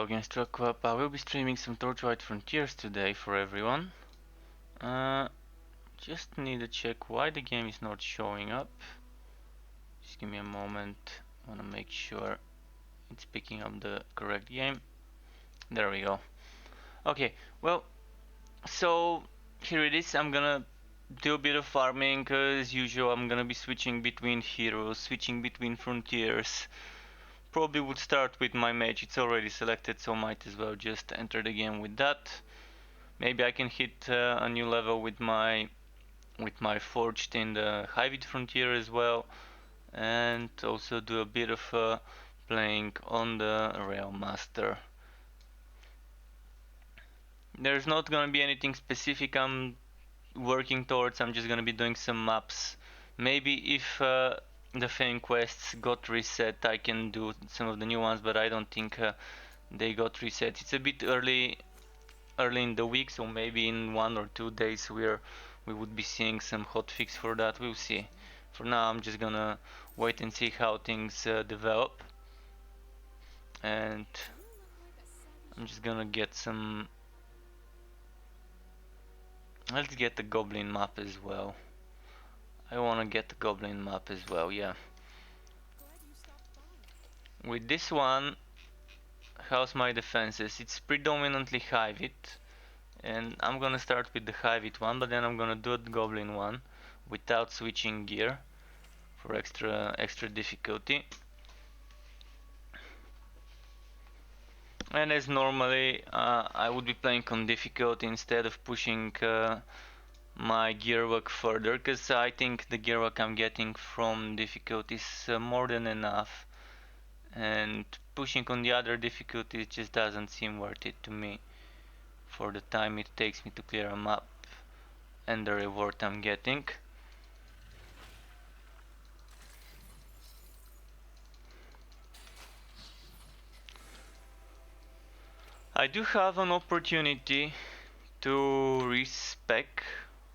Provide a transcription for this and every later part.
Hello against Aquap. I will be streaming some Torchlight Frontiers today for everyone. Just need to check why the game is not showing up. Just give me a moment. I want to make sure it's picking up the correct game. There we go. Okay, well, so here it is. I'm gonna do a bit of farming. As usual, I'm gonna be switching between heroes, switching between frontiers. Probably would start with my mage. It's already selected, so might as well just enter the game with that. Maybe I can hit a new level with my forged in the Hybrid Frontier as well, and also do a bit of playing on the Rail Master. There's not gonna be anything specific I'm working towards. I'm just gonna be doing some maps. Maybe if the Fame quests got reset, I can do some of the new ones, but I don't think they got reset. It's a bit early in the week, so maybe in 1 or 2 days we would be seeing some hotfix for that. We'll see. For now, I'm just gonna wait and see how things develop, and I'm just gonna get some. Let's get the goblin map as well. I wanna get the goblin map as well, yeah. With this one, how's my defenses? It's predominantly Hivit, and I'm gonna start with the Hivit one, but then I'm gonna do the goblin one without switching gear for extra difficulty. And as normally, I would be playing on difficulty instead of pushing my gear work further, because I think the gear work I'm getting from difficulty is more than enough, and pushing on the other difficulties just doesn't seem worth it to me for the time it takes me to clear a map and the reward I'm getting. I do have an opportunity to respec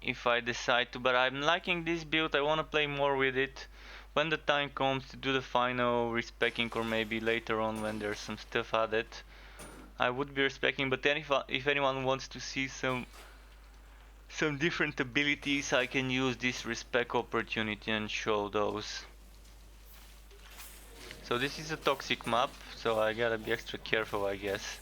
if I decide to, but I'm liking this build. I want to play more with it when the time comes to do the final respecking, or maybe later on when there's some stuff added. I would be respecting, but then if anyone wants to see some different abilities, I can use this respec opportunity and show those. So this is a toxic map, so I gotta be extra careful, I guess.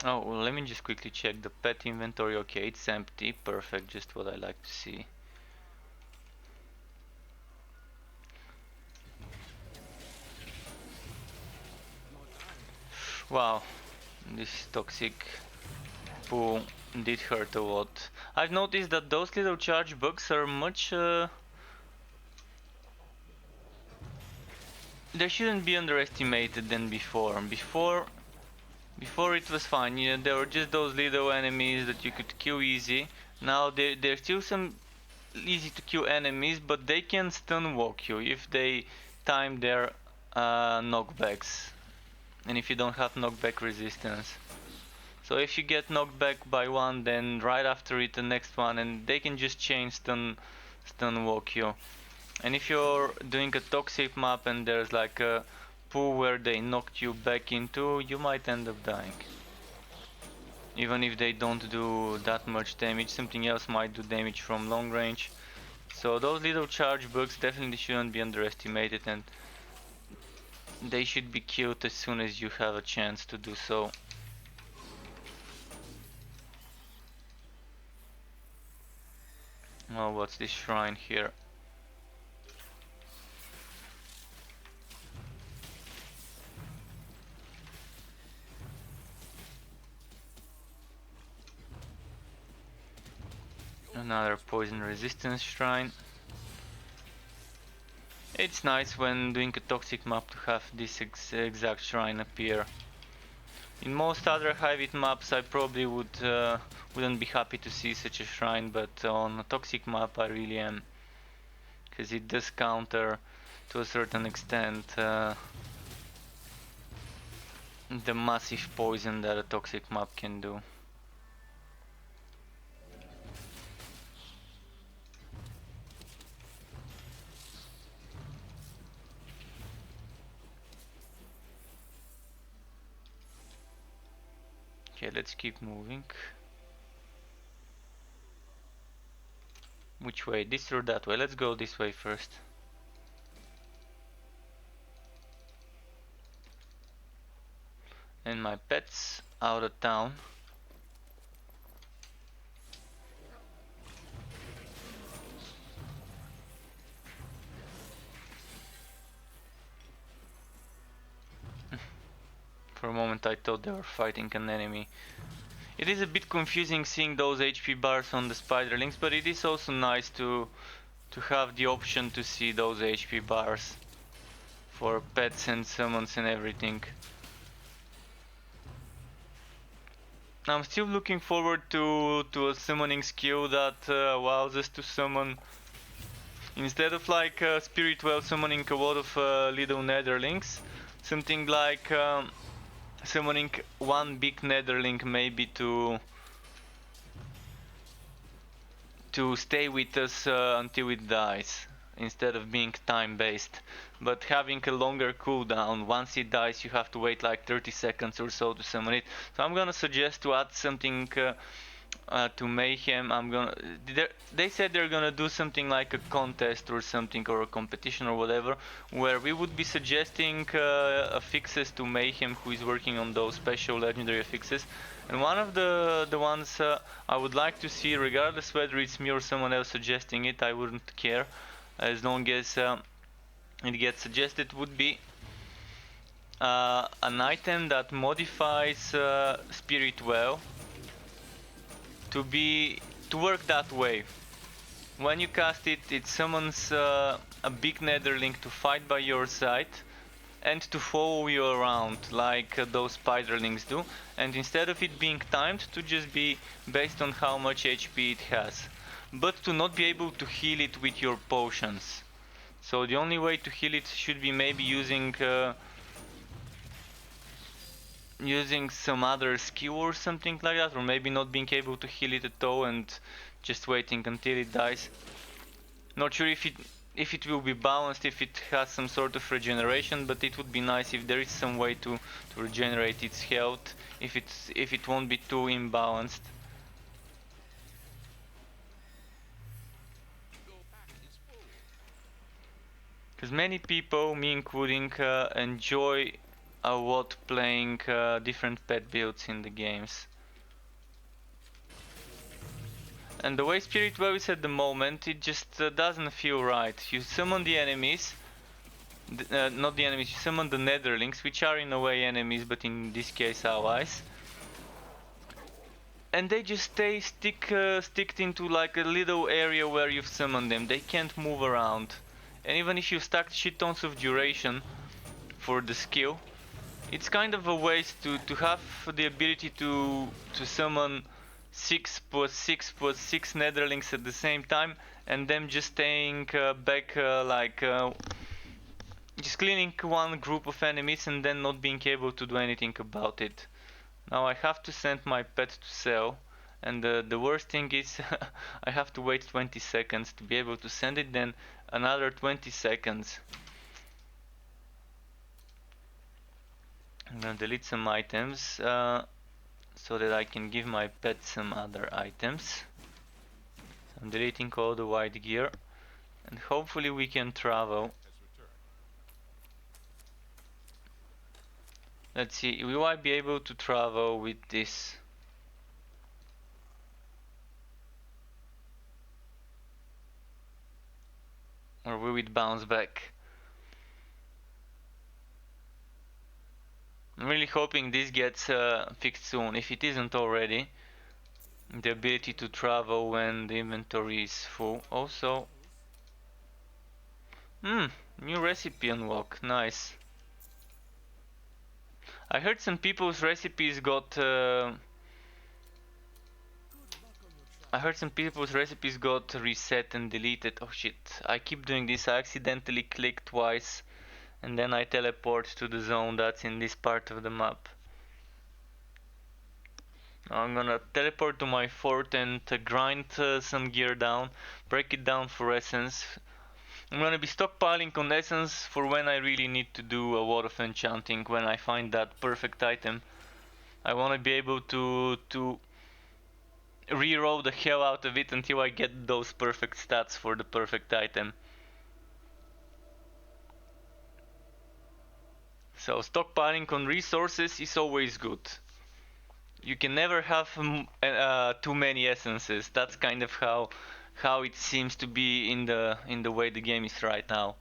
Oh, well, let me just quickly check the pet inventory. Okay, it's empty. Perfect, just what I like to see. Wow, this toxic pool did hurt a lot. I've noticed that those little charge bugs are much... they shouldn't be underestimated than before. Before it was fine, you know, there were just those little enemies that you could kill easy. Now there's still some easy to kill enemies, but they can stun walk you if they time their knockbacks, and if you don't have knockback resistance. So if you get knocked back by one, then right after it the next one, and they can just change stun walk you. And if you're doing a toxic map and there's like a pool where they knocked you back into, you might end up dying. Even if they don't do that much damage, something else might do damage from long range. So those little charge bugs definitely shouldn't be underestimated, and they should be killed as soon as you have a chance to do so. Oh, what's this shrine here? Another poison resistance shrine. It's nice when doing a toxic map to have this exact shrine appear. In most other Hivit maps I probably wouldn't be happy to see such a shrine, but on a toxic map I really am. Because it does counter to a certain extent the massive poison that a toxic map can do. Okay, let's keep moving. Which way? This or that way? Let's go this way first. And my pet's out of town. For a moment I thought they were fighting an enemy. It is a bit confusing seeing those HP bars on the spiderlings, but it is also nice to have the option to see those HP bars for pets and summons and everything. I'm still looking forward to a summoning skill that allows us to summon, instead of like Spirit Well summoning a lot of little netherlings, something like summoning one big netherling maybe to stay with us until it dies, instead of being time based, but having a longer cooldown. Once it dies you have to wait like 30 seconds or so to summon it. So I'm gonna suggest to add something to Mayhem. They said they're gonna do something like a contest or something, or a competition or whatever, where we would be suggesting affixes to Mayhem, who is working on those special legendary affixes. And one of the ones I would like to see, regardless whether it's me or someone else suggesting it, I wouldn't care, as long as it gets suggested, would be an item that modifies Spirit Well to work that way. When you cast it, it summons a big netherling to fight by your side and to follow you around like those spiderlings do, and instead of it being timed, to just be based on how much HP it has, but to not be able to heal it with your potions. So the only way to heal it should be maybe using some other skill or something like that, or maybe not being able to heal it at all and just waiting until it dies. Not sure if it will be balanced, if it has some sort of regeneration, but it would be nice if there is some way to regenerate its health, if it won't be too imbalanced. Because many people, me including, enjoy a lot playing different pet builds in the games. And the way Spirit Well is at the moment, it just doesn't feel right. You summon the enemies, not the enemies, you summon the netherlings, which are in a way enemies, but in this case allies. And they just stay sticked into like a little area where you've summoned them. They can't move around. And even if you've stacked shit tons of duration for the skill, it's kind of a waste to have the ability to summon 6 plus 6 plus 6 netherlings at the same time, and them just staying back just cleaning one group of enemies and then not being able to do anything about it. Now I have to send my pet to sell, and the worst thing is I have to wait 20 seconds to be able to send it, then another 20 seconds. I'm gonna delete some items so that I can give my pet some other items. So I'm deleting all the white gear, and hopefully we can travel. Let's see, will I be able to travel with this? Or will it bounce back? I'm really hoping this gets fixed soon, if it isn't already. The ability to travel when the inventory is full. Also, new recipe unlock, nice. I heard some people's recipes got I heard some people's recipes got reset and deleted. Oh shit, I keep doing this. I accidentally click twice and then I teleport to the zone that's in this part of the map. I'm gonna teleport to my fort and grind some gear down, break it down for essence. I'm gonna be stockpiling on essence for when I really need to do a lot of enchanting, when I find that perfect item. I wanna be able to reroll the hell out of it until I get those perfect stats for the perfect item. So stockpiling on resources is always good. You can never have too many essences. That's kind of how it seems to be in the way the game is right now.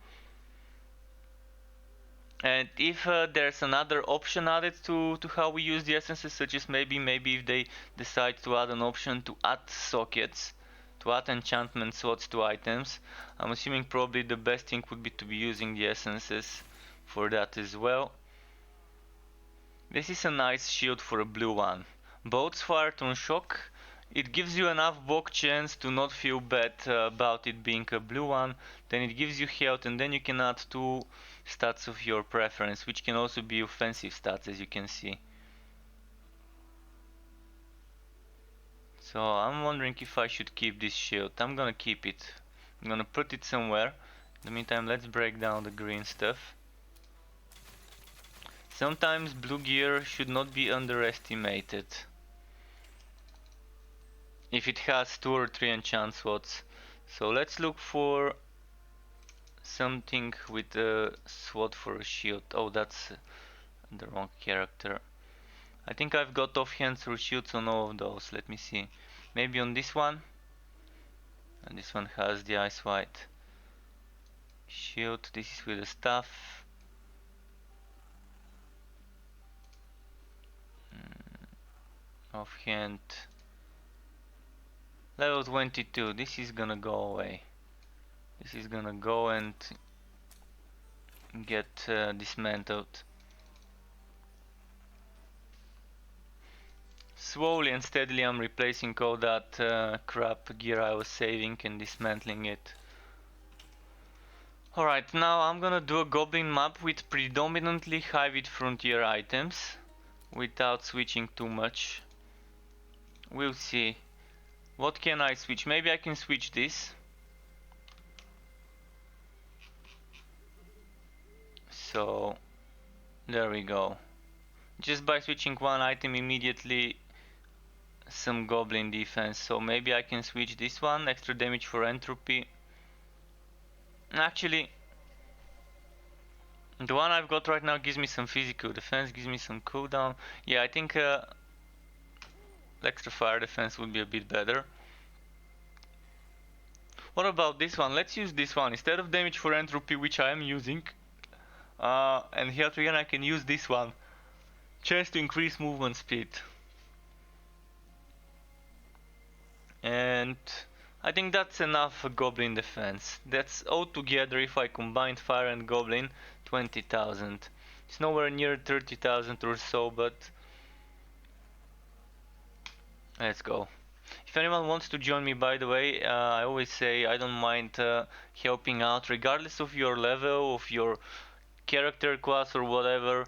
And if there's another option added to how we use the essences, such as maybe if they decide to add an option to add sockets, to add enchantment slots to items, I'm assuming probably the best thing would be to be using the essences for that as well. This is a nice shield for a blue one. Boats fired on shock. It gives you enough block chance to not feel bad about it being a blue one. Then it gives you health, and then you can add 2 stats of your preference, which can also be offensive stats, as you can see. So I'm wondering if I should keep this shield. I'm gonna keep it. I'm gonna put it somewhere. In the meantime, let's break down the green stuff. Sometimes blue gear should not be underestimated. If it has 2 or 3 enchant slots. So let's look for something with a slot for a shield. Oh, that's the wrong character. I think I've got offhand through shields on all of those. Let me see. Maybe on this one. And this one has the ice white shield. This is with a staff. Offhand. Level 22. This is gonna go away. This is gonna go and get dismantled. Slowly and steadily I'm replacing all that crap gear I was saving and dismantling it. Alright, now I'm gonna do a goblin map with predominantly Torchlight Frontier items without switching too much. We'll see. What can I switch? Maybe I can switch this. So there we go. Just by switching one item immediately some goblin defense. So maybe I can switch this one, extra damage for entropy. Actually, the one I've got right now gives me some physical defense, gives me some cooldown. Yeah, I think extra fire defense would be a bit better. What about this one? Let's use this one instead of damage for entropy, which I am using. And here again I can use this one. Chance to increase movement speed. And I think that's enough for goblin defense. That's all together, if I combined fire and goblin, 20,000. It's nowhere near 30,000 or so, but let's go. If anyone wants to join me, by the way, I always say I don't mind helping out, regardless of your level, of your character class or whatever.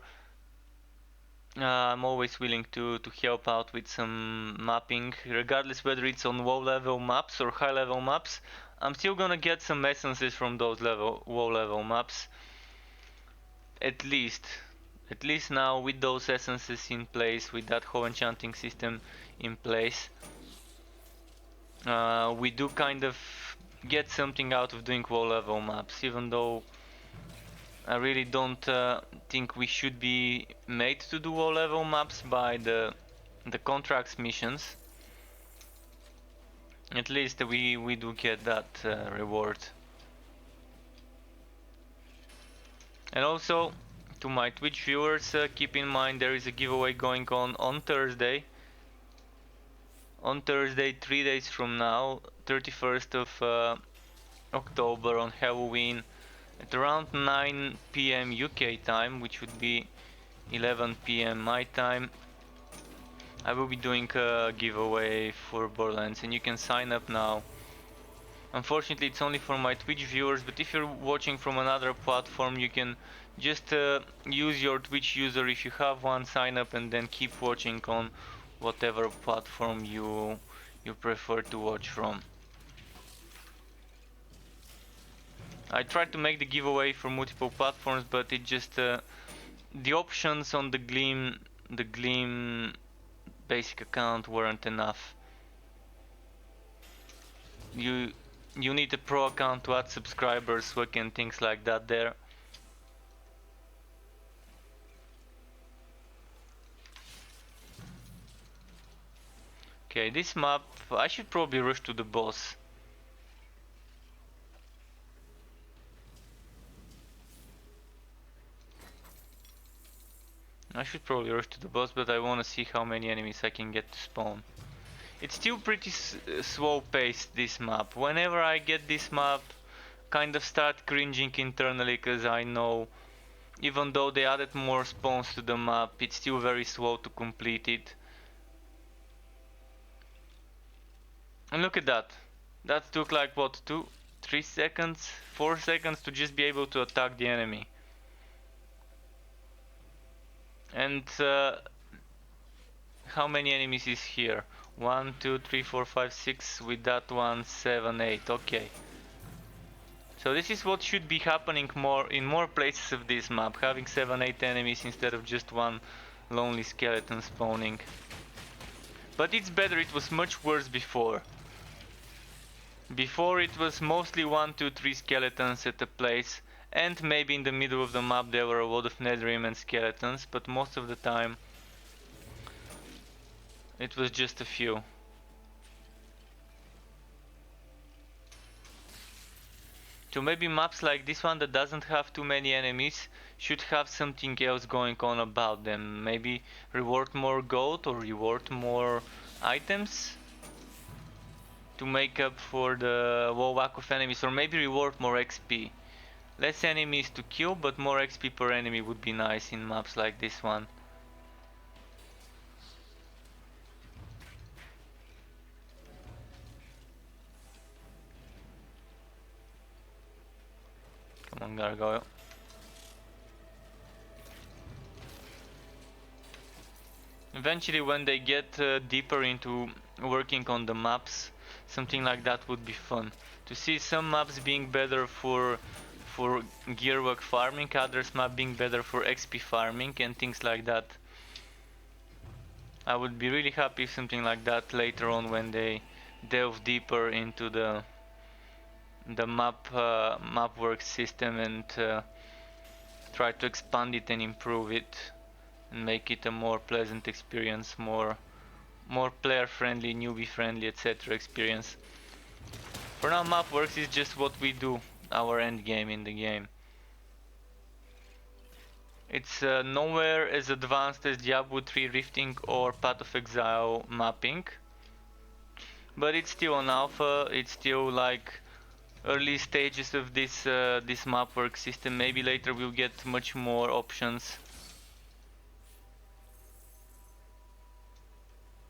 I'm always willing to help out with some mapping, regardless whether it's on low level maps or high level maps. I'm still gonna get some essences from those low level maps. At least now, with those essences in place, with that whole enchanting system in place, we do kind of get something out of doing low level maps, even though I really don't think we should be made to do low level maps by the contracts missions. At least we do get that reward. And also, to my Twitch viewers, keep in mind there is a giveaway going on Thursday. On Thursday, 3 days from now, 31st of October, on Halloween, at around 9 PM UK time, which would be 11 PM my time. I will be doing a giveaway for Borderlands and you can sign up now. Unfortunately it's only for my Twitch viewers, but if you're watching from another platform you can just use your Twitch user if you have one, sign up and then keep watching on whatever platform you prefer to watch from. I tried to make the giveaway for multiple platforms, but it just the options on the Gleam basic account weren't enough. You need a pro account to add subscribers, work and things like that there. Okay, this map, I should probably rush to the boss. I should probably rush to the boss, but I want to see how many enemies I can get to spawn. It's still pretty slow paced, this map. Whenever I get this map, kind of start cringing internally, because I know even though they added more spawns to the map, it's still very slow to complete it. And look at that. That took like what, 2, 3 seconds, 4 seconds to just be able to attack the enemy. And how many enemies is here? 1, 2, 3, 4, 5, 6. With that one, 7, 8. Okay. So this is what should be happening more in more places of this map, having 7, 8 enemies instead of just one lonely skeleton spawning. But it's better, it was much worse before. Before it was mostly 1, 2, 3 skeletons at a place, and maybe in the middle of the map there were a lot of Netherrim and skeletons, but most of the time it was just a few. So maybe maps like this one that doesn't have too many enemies should have something else going on about them. Maybe reward more gold or reward more items to make up for the low whack of enemies, or maybe reward more XP. Less enemies to kill, but more XP per enemy would be nice in maps like this one. Come on, gargoyle. Eventually, when they get deeper into working on the maps, something like that would be fun. To see some maps being better for gearwork farming, others map being better for XP farming and things like that. I would be really happy if something like that later on when they delve deeper into the map work system and try to expand it and improve it and make it a more pleasant experience, more player friendly, newbie friendly, etc. experience. For now, Mapworks is just what we do, our end game in the game. It's nowhere as advanced as Diablo 3 Rifting or Path of Exile mapping, but it's still an alpha. It's still like early stages of this this mapwork system. Maybe later we'll get much more options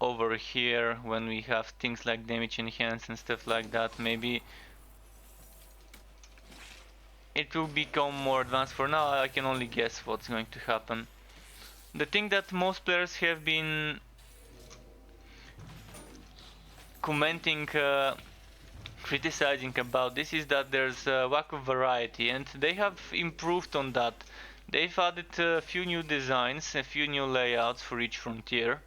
over here when we have things like damage enhance and stuff like that. Maybe it will become more advanced. For now I can only guess what's going to happen. The thing that most players have been commenting, criticizing about this is that there's a lack of variety, and they have improved on that. They've added a few new designs, a few new layouts for each frontier.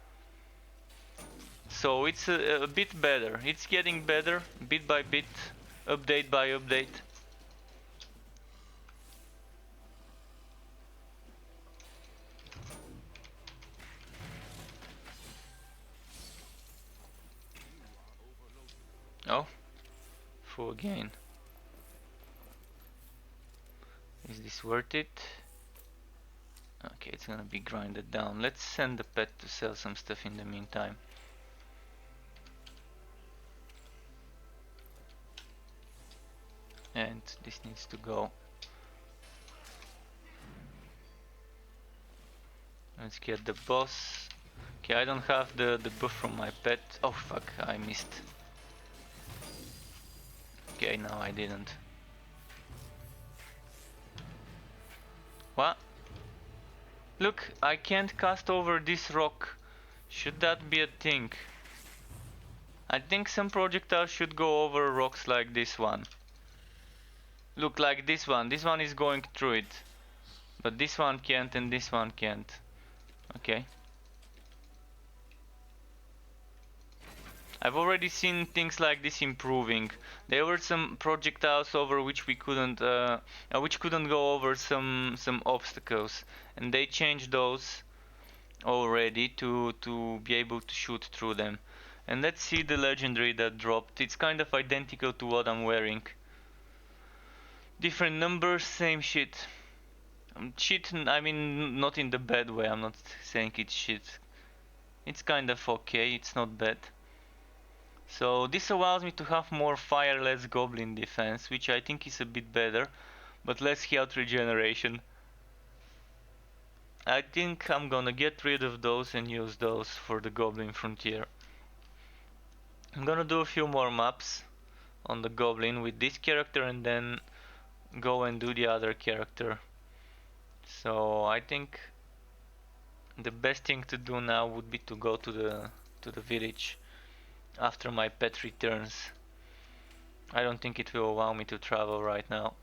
So it's a bit better. It's getting better bit by bit, update by update. Oh, full gain. Is this worth it? Okay, it's gonna be grinded down. Let's send the pet to sell some stuff in the meantime. And this needs to go. Let's get the boss. Okay, I don't have the buff from my pet. Oh fuck, I missed. Okay, no, I didn't. What? Look, I can't cast over this rock. Should that be a thing? I think some projectiles should go over rocks like this one. Look, like this one. This one is going through it. But this one can't and this one can't. Okay. I've already seen things like this improving. There were some projectiles over which we couldn't, which couldn't go over some obstacles, and they changed those already to be able to shoot through them. And let's see the legendary that dropped. It's kind of identical to what I'm wearing. Different numbers, same shit. Shit, I mean, not in the bad way. I'm not saying it's shit. It's kind of okay. It's not bad. So this allows me to have more fireless goblin defense, which I think is a bit better, but less health regeneration. I think I'm gonna get rid of those and use those for the Goblin Frontier. I'm gonna do a few more maps on the Goblin with this character and then go and do the other character. So I think the best thing to do now would be to go to the village after my pet returns. I don't think it will allow me to travel right now.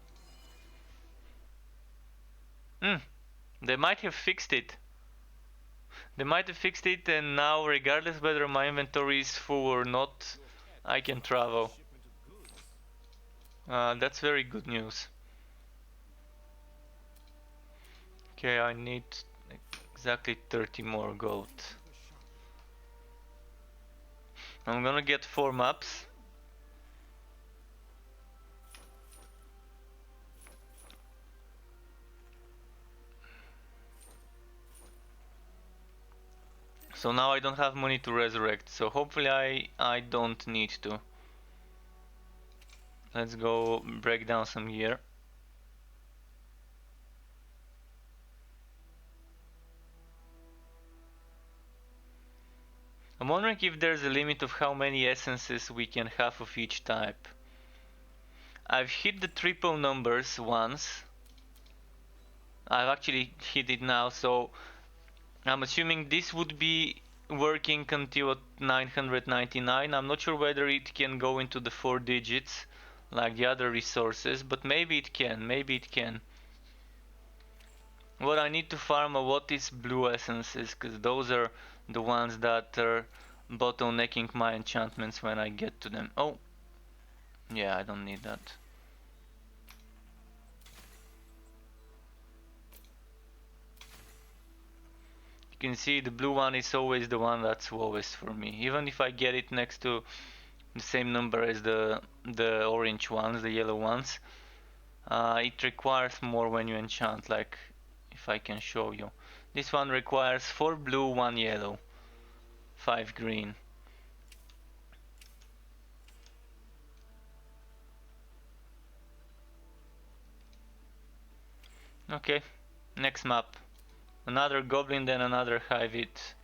They might have fixed it. They might have fixed it and now regardless whether my inventory is full or not, I can travel. That's very good news. Okay, I need exactly 30 more gold. I'm gonna get 4 maps. So now I don't have money to resurrect, so hopefully I don't need to. Let's go break down some gear. I'm wondering if there's a limit of how many essences we can have of each type. I've hit the triple numbers once. I've actually hit it now, so I'm assuming this would be working until 999. I'm not sure whether it can go into the 4 digits like the other resources, but maybe it can, maybe it can. What I need to farm a lot is blue essences, because those are the ones that are bottlenecking my enchantments when I get to them. Oh, yeah, I don't need that. You can see the blue one is always the one that's lowest for me, even if I get it next to the same number as the orange ones, the yellow ones. It requires more when you enchant, like if I can show you. This one requires 4 blue, 1 yellow, 5 green. Okay, next map. Another goblin, then another hive-it.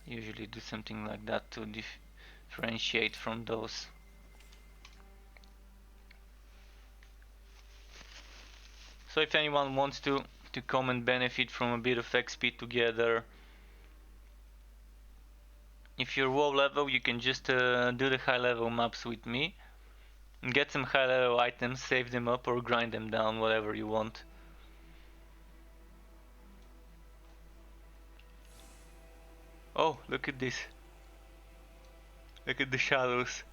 Usually do something like that to differentiate from those. So if anyone wants to come and benefit from a bit of XP together, if you're low level, you can just do the high level maps with me and get some high level items, save them up or grind them down, whatever you want. Oh, look at this. Look at the shadows.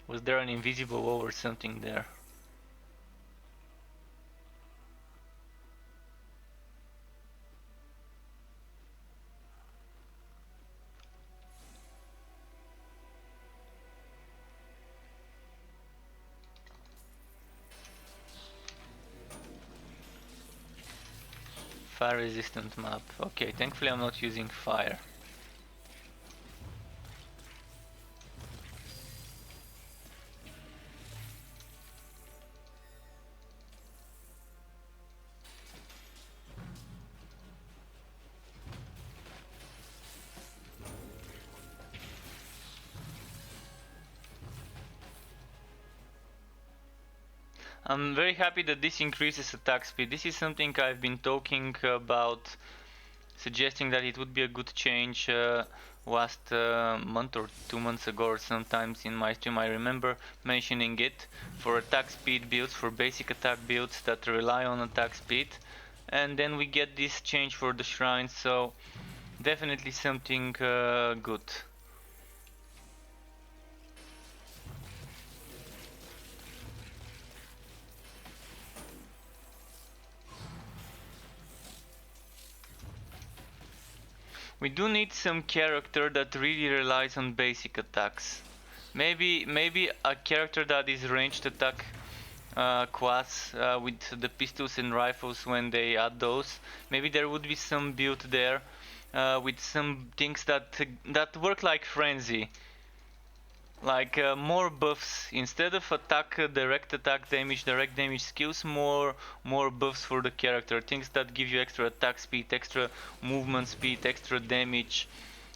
Was there an invisible wall or something there? Fire resistant map. Okay, thankfully I'm not using fire. I'm very happy that this increases attack speed. This is something I've been talking about, suggesting that it would be a good change last month or 2 months ago, or sometimes in my stream I remember mentioning it, for attack speed builds, for basic attack builds that rely on attack speed. And then we get this change for the shrines, so definitely something good. We do need some character that really relies on basic attacks. Maybe a character that is ranged attack class with the pistols and rifles when they add those. Maybe there would be some build there with some things that work like frenzy. Like more buffs instead of direct attack damage, direct damage skills, more buffs for the character, things that give you extra attack speed, extra movement speed, extra damage,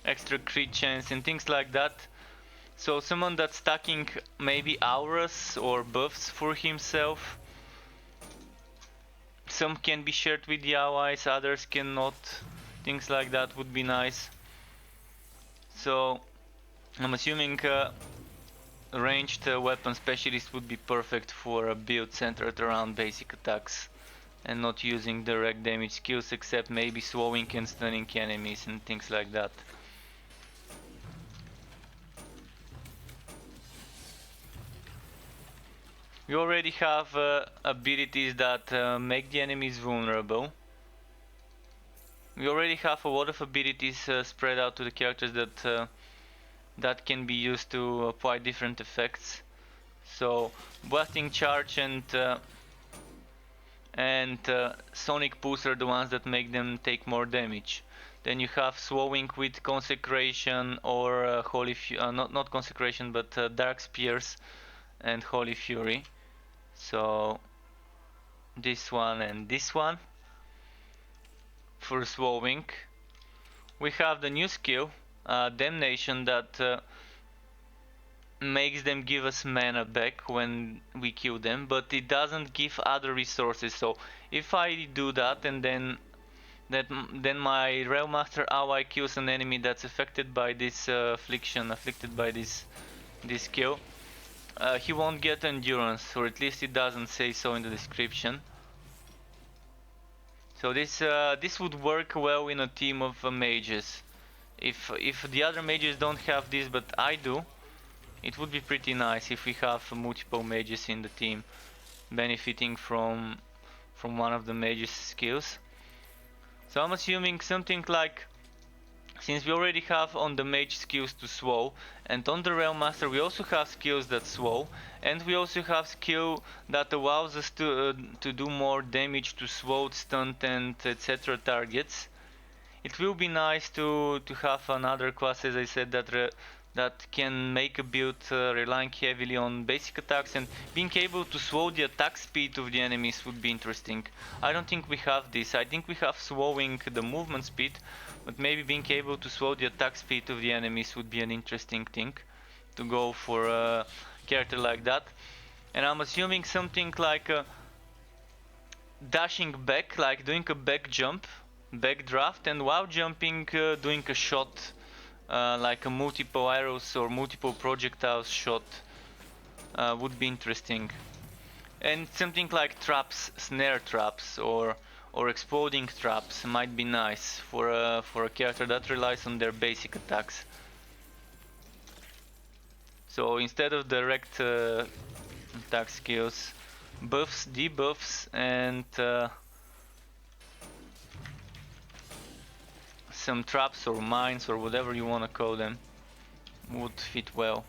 extra crit chance and things like that. So someone that's stacking maybe auras or buffs for himself. Some can be shared with the allies, others cannot. Things like that would be nice. So I'm assuming ranged weapon specialist would be perfect for a build centered around basic attacks and not using direct damage skills, except maybe slowing and stunning enemies and things like that. We already have abilities that make the enemies vulnerable. We already have a lot of abilities spread out to the characters that can be used to apply different effects. So blasting charge and sonic pulse are the ones that make them take more damage. Then you have slowing with consecration or holy not consecration but dark spears and holy fury. So this one and this one for slowing. We have the new skill damnation that makes them give us mana back when we kill them, but it doesn't give other resources. So if I do that and then my Realm Master ally kills an enemy that's affected by this afflicted by this skill, he won't get endurance, or at least it doesn't say so in the description. So this would work well in a team of mages. If the other mages don't have this, but I do, it would be pretty nice if we have multiple mages in the team benefiting from one of the mages' skills. So I'm assuming something like, since we already have on the mage skills to slow, and on the Realm Master we also have skills that slow, and we also have skill that allows us to do more damage to slowed, stunned and etc. targets. It will be nice to have another class, as I said, that can make a build relying heavily on basic attacks, and being able to slow the attack speed of the enemies would be interesting. I don't think we have this. I think we have slowing the movement speed, but maybe being able to slow the attack speed of the enemies would be an interesting thing to go for a character like that. And I'm assuming something like dashing back, like doing a back jump, back draft, and while jumping doing a shot, like a multiple arrows or multiple projectiles shot would be interesting. And something like traps, snare traps or exploding traps might be nice for a character that relies on their basic attacks. So instead of direct attack skills, buffs, debuffs and some traps or mines or whatever you want to call them would fit well.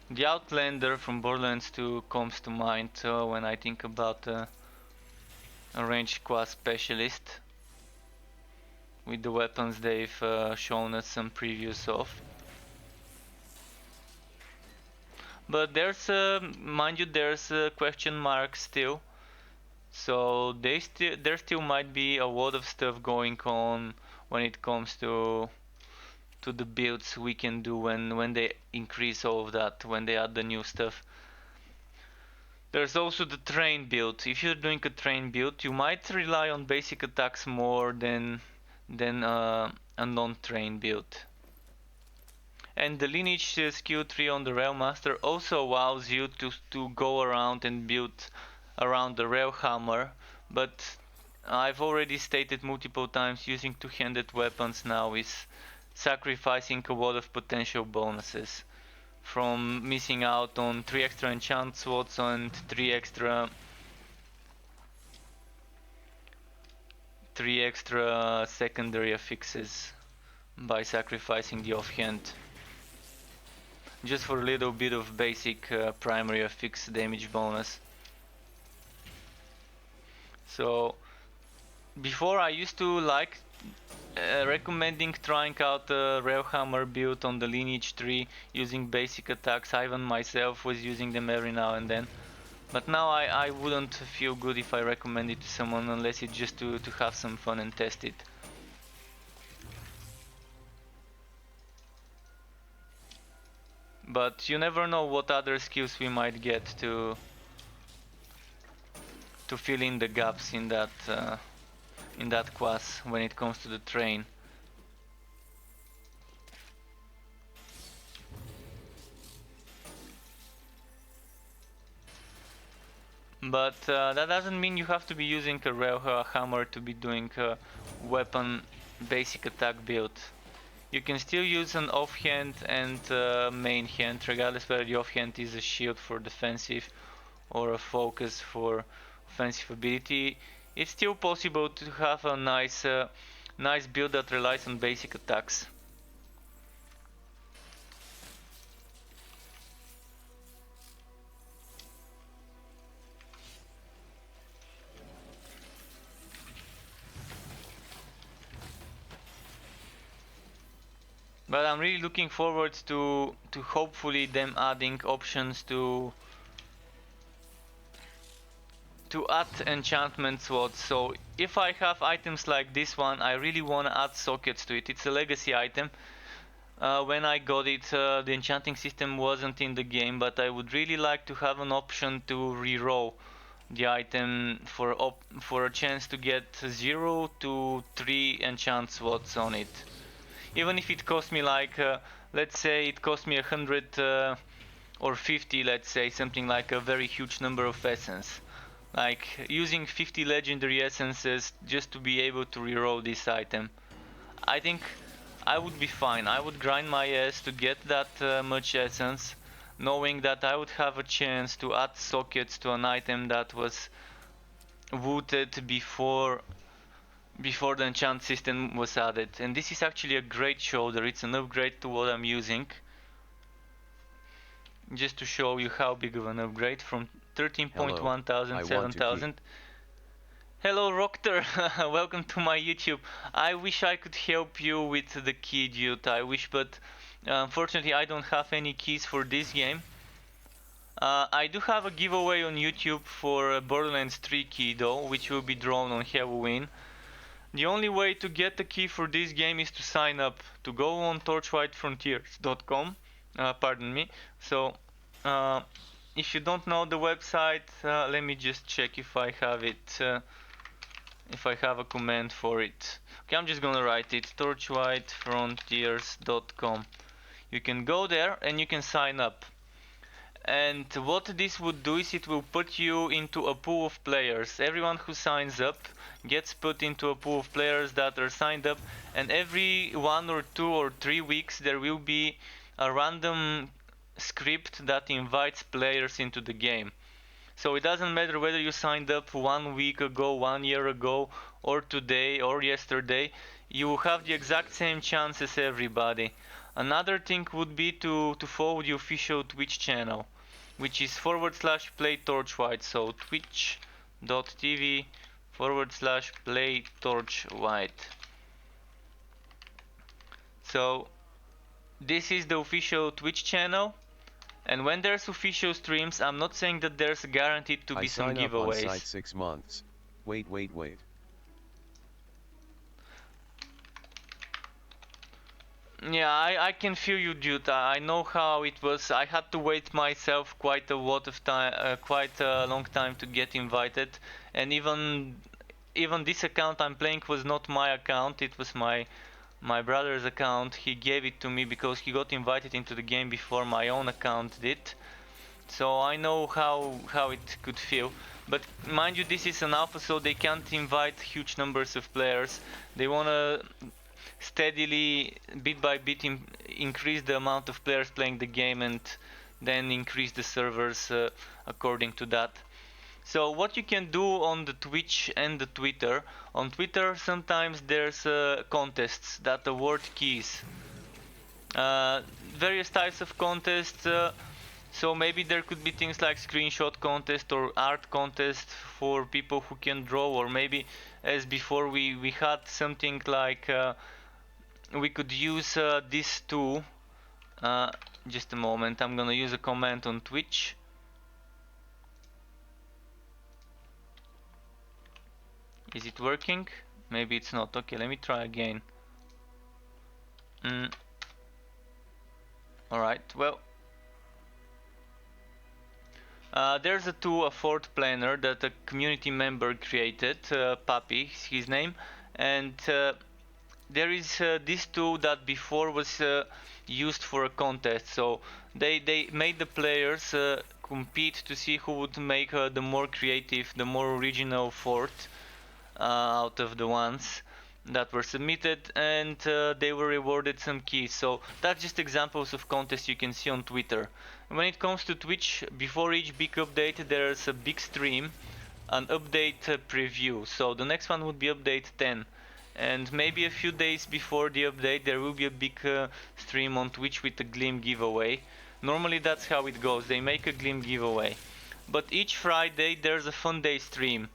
The Outlander from Borderlands 2 comes to mind when I think about a ranged class specialist with the weapons they've shown us some previews of. But there's mind you, there's a question mark still. So there still might be a lot of stuff going on when it comes to to the builds we can do when they increase all of that, when they add the new stuff. There's also the train build. If you're doing a train build, you might rely on basic attacks more than a non-train build. And the lineage skill tree on the Rail Master also allows you to go around and build around the Rail Hammer, but I've already stated multiple times, using two-handed weapons now is sacrificing a lot of potential bonuses, from missing out on 3 extra enchant slots and 3 extra secondary affixes by sacrificing the offhand, just for a little bit of basic primary affix damage bonus. So before I used to like recommending trying out the Railhammer build on the lineage tree using basic attacks. I even myself was using them every now and then. But now I wouldn't feel good if I recommend it to someone unless it's just to have some fun and test it. But you never know what other skills we might get to fill in the gaps in that class when it comes to the train. But that doesn't mean you have to be using a rail hammer to be doing a weapon basic attack build. You can still use an offhand and main hand, regardless whether the offhand is a shield for defensive or a focus for offensive ability. It's still possible to have a nice build that relies on basic attacks. But I'm really looking forward to hopefully them adding options to add enchantment slots. So if I have items like this one, I really want to add sockets to it. It's a legacy item. When I got it, the enchanting system wasn't in the game, but I would really like to have an option to reroll the item for a chance to get 0 to 3 enchant slots on it. Even if it cost me like, let's say it cost me 100 or 50, let's say, something like a very huge number of essence. Like using 50 legendary essences just to be able to reroll this item. I think I would be fine. I would grind my ass to get that much essence, knowing that I would have a chance to add sockets to an item that was wooted before the enchant system was added. And this is actually a great shoulder. It's an upgrade to what I'm using. Just to show you how big of an upgrade, from 13.1 thousand, 7,000. Hello Rockter, welcome to my YouTube. I wish I could help you with the key, dude. I wish, but unfortunately I don't have any keys for this game. I do have a giveaway on YouTube for Borderlands 3 key though, which will be drawn on Halloween. The only way to get the key for this game is to sign up, to go on torchlightfrontiers.com, pardon me. So if you don't know the website, let me just check if I have it, if I have a command for it. Okay, I'm just gonna write it, torchlightfrontiers.com. You can go there and you can sign up. And what this would do is it will put you into a pool of players. Everyone who signs up gets put into a pool of players that are signed up, and every 1 or 2 or 3 weeks there will be a random script that invites players into the game. So it doesn't matter whether you signed up 1 week ago, 1 year ago, or today or yesterday, you will have the exact same chance as everybody. Another thing would be to follow the official Twitch channel, which is /playtorchlight, so twitch.tv/playtorchlight. So this is the official Twitch channel, and when there's official streams, I'm not saying that there's guaranteed to be some giveaways. I sign up on site 6 months. Wait. Yeah, I can feel you, dude. I know how it was. I had to wait myself quite a lot of time, quite a long time to get invited, and even this account I'm playing was not my account. It was my brother's account. He gave it to me because he got invited into the game before my own account did. So I know how it could feel. But mind you, this is an alpha, so they can't invite huge numbers of players. They wanna steadily, bit by bit, increase the amount of players playing the game and then increase the servers according to that. So what you can do on the Twitch and the Twitter, on Twitter sometimes there's contests that award keys. Various types of contests, so maybe there could be things like screenshot contest or art contest for people who can draw, or maybe as before we had something like we could use this too. Just a moment, I'm gonna use a command on Twitch. Is it working? Maybe it's not. Okay, let me try again. Alright, well, there's a fourth planner that a community member created, Papi is his name, and there is this tool that before was used for a contest. So they made the players compete to see who would make the more creative, the more original fort out of the ones that were submitted, and they were rewarded some keys. So that's just examples of contests you can see on Twitter. When it comes to Twitch, before each big update there's a big stream, an update preview. So the next one would be update 10, and maybe a few days before the update there will be a big stream on Twitch with a Glim giveaway. Normally that's how it goes, they make a Glim giveaway. But each Friday there's a fun day stream.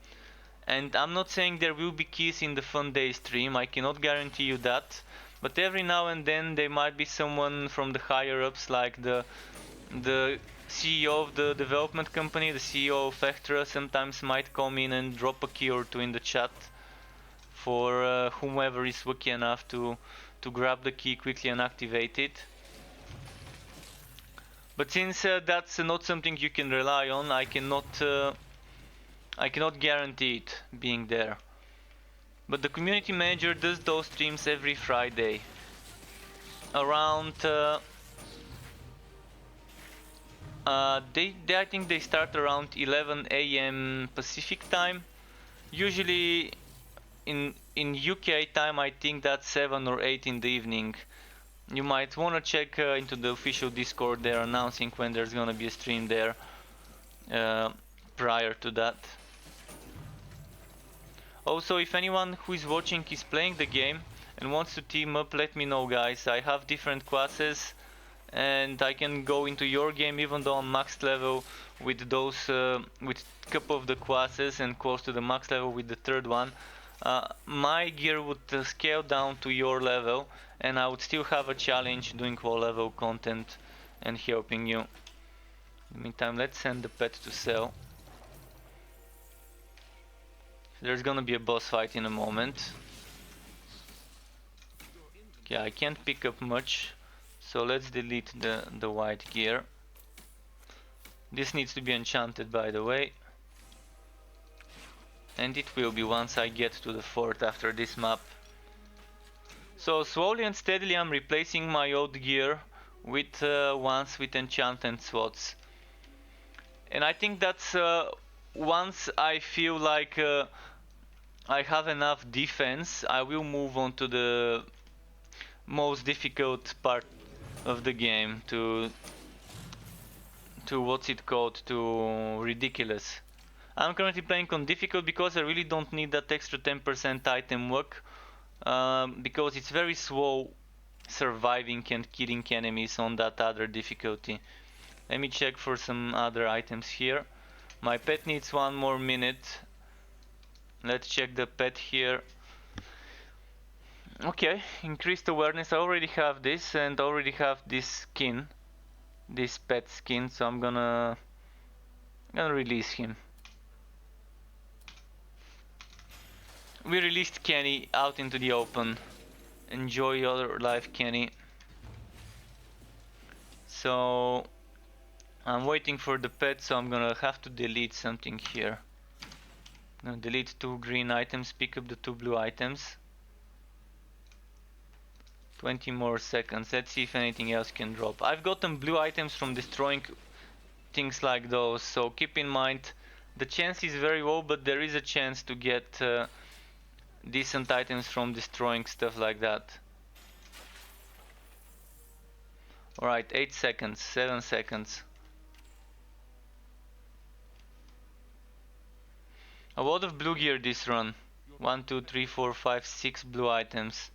And I'm not saying there will be keys in the fun day stream, I cannot guarantee you that. But every now and then there might be someone from the higher ups, like the CEO of the development company, the CEO of Vectra, sometimes might come in and drop a key or two in the chat for whomever is lucky enough to grab the key quickly and activate it. But since that's not something you can rely on, I cannot guarantee it being there. But the community manager does those streams every Friday around I think they start around 11 AM Pacific time. Usually in UK time I think that's 7 or 8 in the evening. You might want to check into the official Discord, they're announcing when there's gonna be a stream there prior to that. Also, if anyone who is watching is playing the game and wants to team up, let me know, guys. I have different classes and I can go into your game even though I'm max level with those with a couple of the classes and close to the max level with the third one. My gear would scale down to your level and I would still have a challenge doing low level content and helping you. In the meantime, let's send the pet to sell. There's gonna be a boss fight in a moment. Okay, I can't pick up much, so let's delete the white gear. This needs to be enchanted, by the way. And it will be once I get to the fort after this map. So slowly and steadily I'm replacing my old gear with ones with enchanted slots. And I think that's once I feel like I have enough defense, I will move on to the most difficult part of the game, to what's it called, to ridiculous. I'm currently playing on difficult because I really don't need that extra 10% item luck, because it's very slow surviving and killing enemies on that other difficulty. Let me check for some other items here. My pet needs 1 more minute. Let's check the pet here. Okay, increased awareness. I already have this and already have this skin, this pet skin, so I'm gonna release him. We released Kenny out into the open. Enjoy your life, Kenny. So I'm waiting for the pet, so I'm gonna have to delete something here. I'm gonna delete 2 green items, pick up the 2 blue items. 20 more seconds. Let's see if anything else can drop. I've gotten blue items from destroying things like those, so keep in mind the chance is very low, but there is a chance to get decent items from destroying stuff like that. Alright, 8 seconds, 7 seconds. A lot of blue gear this run. 1, 2, 3, 4, 5, 6 blue items.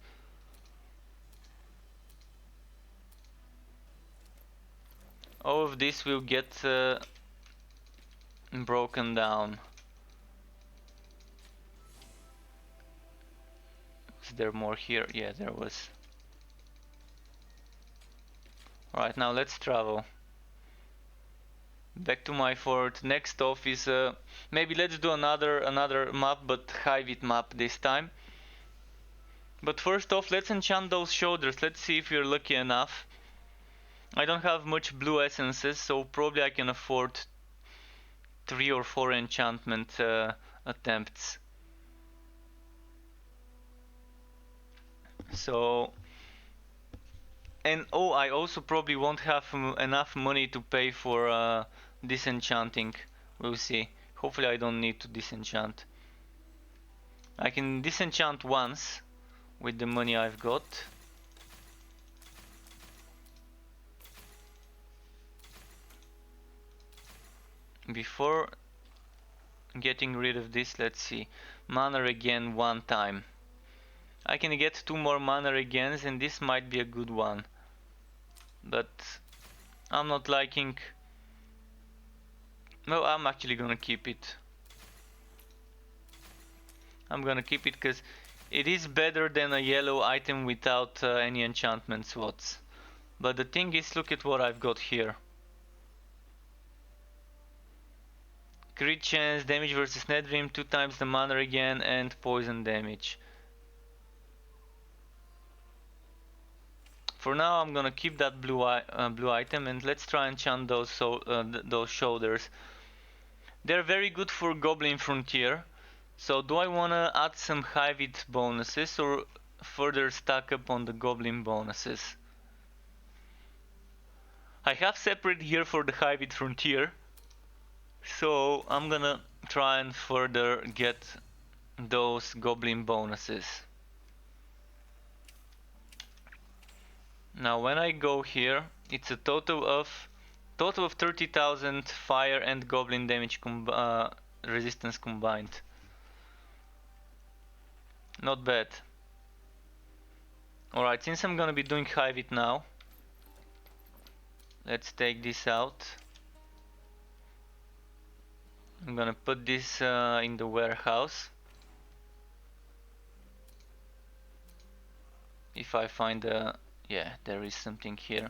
All of this will get broken down. Is there more here? Yeah, there was. Alright, now let's travel. Back to my fort. Next off is maybe let's do another map, but Hivit map this time. But first off, let's enchant those shoulders. Let's see if we're lucky enough. I don't have much blue essences, so probably I can afford 3 or 4 enchantment attempts. So, and oh, I also probably won't have enough money to pay for disenchanting. We'll see. Hopefully I don't need to disenchant. I can disenchant once with the money I've got. Before getting rid of this, let's see. Mana regen 1 time. I can get 2 more mana regens and this might be a good one. But I'm not liking... No, I'm actually gonna keep it. I'm gonna keep it because it is better than a yellow item without any enchantment slots. But the thing is, look at what I've got here. Crit chance, damage versus Netrim, 2 times the mana again, and poison damage. For now I'm gonna keep that blue item and let's try and enchant those shoulders. They're very good for Goblin Frontier. So do I wanna add some Hivit bonuses or further stack up on the Goblin bonuses? I have separate gear for the Hivit Frontier. So I'm gonna try and further get those Goblin bonuses. Now when I go here, it's a total of 30,000 fire and goblin damage resistance combined. Not bad. Alright, since I'm gonna be doing Hivit now, let's take this out. I'm gonna put this in the warehouse. If I find a... yeah, there is something here.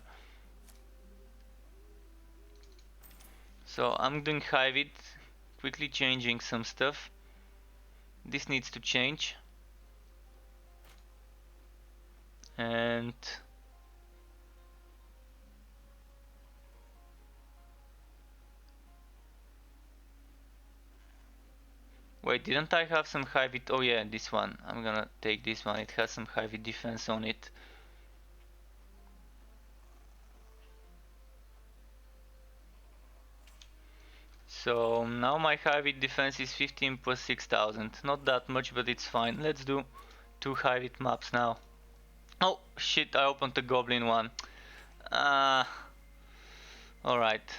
So I'm doing Hivit, quickly changing some stuff. This needs to change. And wait, didn't I have some Hivit? Oh yeah, this one. I'm gonna take this one. It has some Hivit defense on it. So now my Hivit defense is 15 plus 6,000. Not that much, but it's fine. Let's do 2 Hivit maps now. Oh shit, I opened the goblin one. Alright.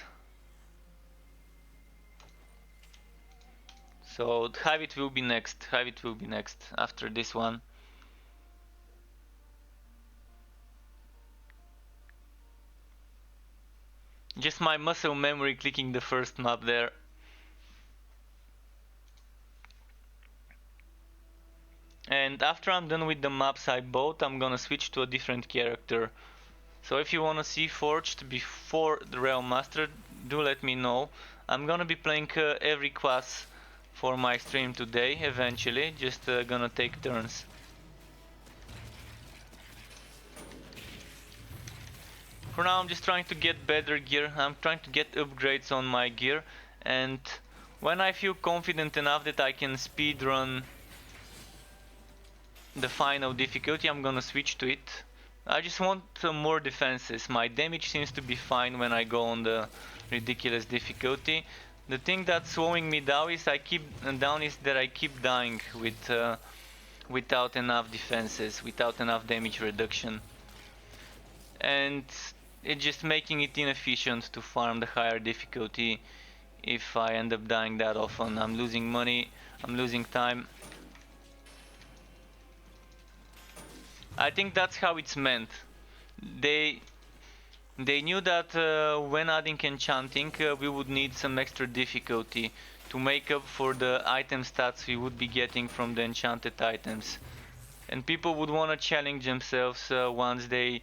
So Hivit will be next. Hivit will be next after this one. Just my muscle memory clicking the first map there. And after I'm done with the maps I bought, I'm gonna switch to a different character. So if you wanna see Forged before the Realm Master, do let me know. I'm gonna be playing every class for my stream today, eventually, just gonna take turns. For now I'm just trying to get better gear. I'm trying to get upgrades on my gear, and when I feel confident enough that I can speedrun the final difficulty, I'm gonna switch to it. I just want more defenses. My damage seems to be fine when I go on the ridiculous difficulty. The thing that's slowing me down is that I keep dying with without enough defenses, without enough damage reduction, and it's just making it inefficient to farm the higher difficulty. If I end up dying that often, I'm losing money, I'm losing time. I think that's how it's meant. They knew that when adding enchanting, we would need some extra difficulty to make up for the item stats we would be getting from the enchanted items. And people would want to challenge themselves once they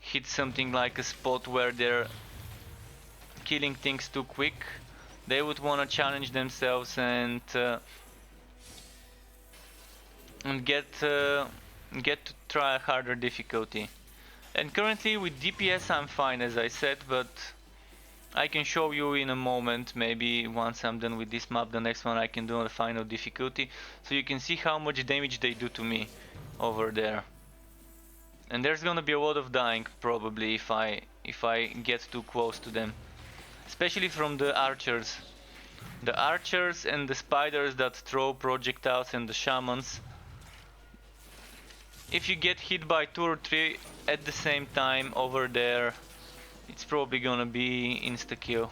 hit something like a spot where they're killing things too quick. They would want to challenge themselves and get to try a harder difficulty. And currently with DPS I'm fine, as I said, but I can show you in a moment. Maybe once I'm done with this map, the next one I can do on the final difficulty, so you can see how much damage they do to me over there. And there's gonna be a lot of dying probably if I get too close to them, especially from the archers. The archers and the spiders that throw projectiles and the shamans. If you get hit by 2 or 3 at the same time over there, it's probably gonna be insta-kill.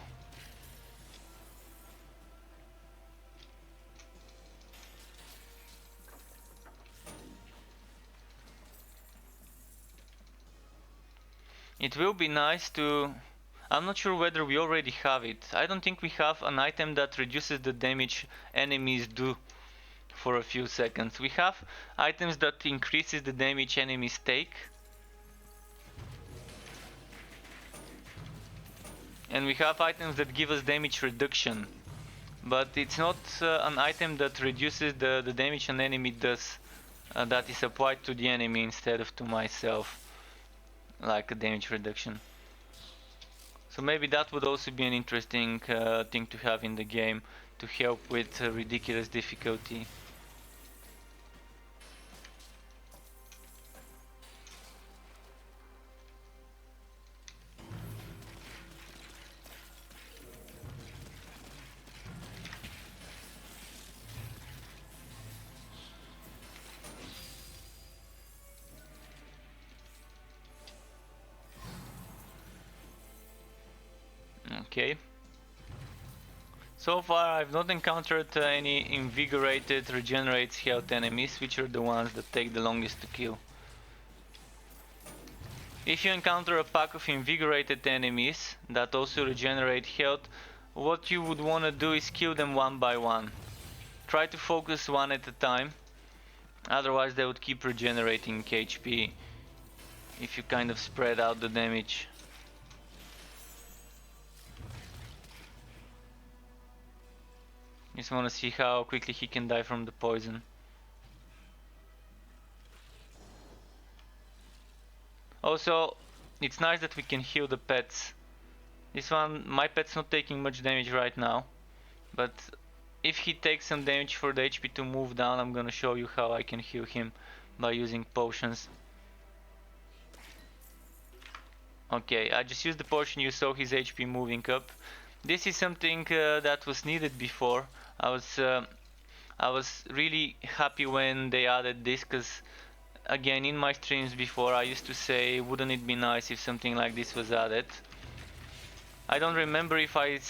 It will be nice to... I'm not sure whether we already have it. I don't think we have an item that reduces the damage enemies do for a few seconds. We have items that increases the damage enemies take, and we have items that give us damage reduction, but it's not an item that reduces the damage an enemy does, that is applied to the enemy instead of to myself, like a damage reduction. So maybe that would also be an interesting thing to have in the game to help with ridiculous difficulty. Okay. So far I've not encountered any invigorated regenerates health enemies, which are the ones that take the longest to kill. If you encounter a pack of invigorated enemies that also regenerate health, what you would want to do is kill them one by one. Try to focus one at a time, otherwise they would keep regenerating HP if you kind of spread out the damage. Just want to see how quickly he can die from the poison. Also, it's nice that we can heal the pets. This one, my pet's not taking much damage right now, but if he takes some damage for the HP to move down, I'm gonna show you how I can heal him by using potions. Okay, I just used the potion, you saw his HP moving up. This is something that was needed before. I was really happy when they added this, because again, in my streams before I used to say, wouldn't it be nice if something like this was added. I don't remember if I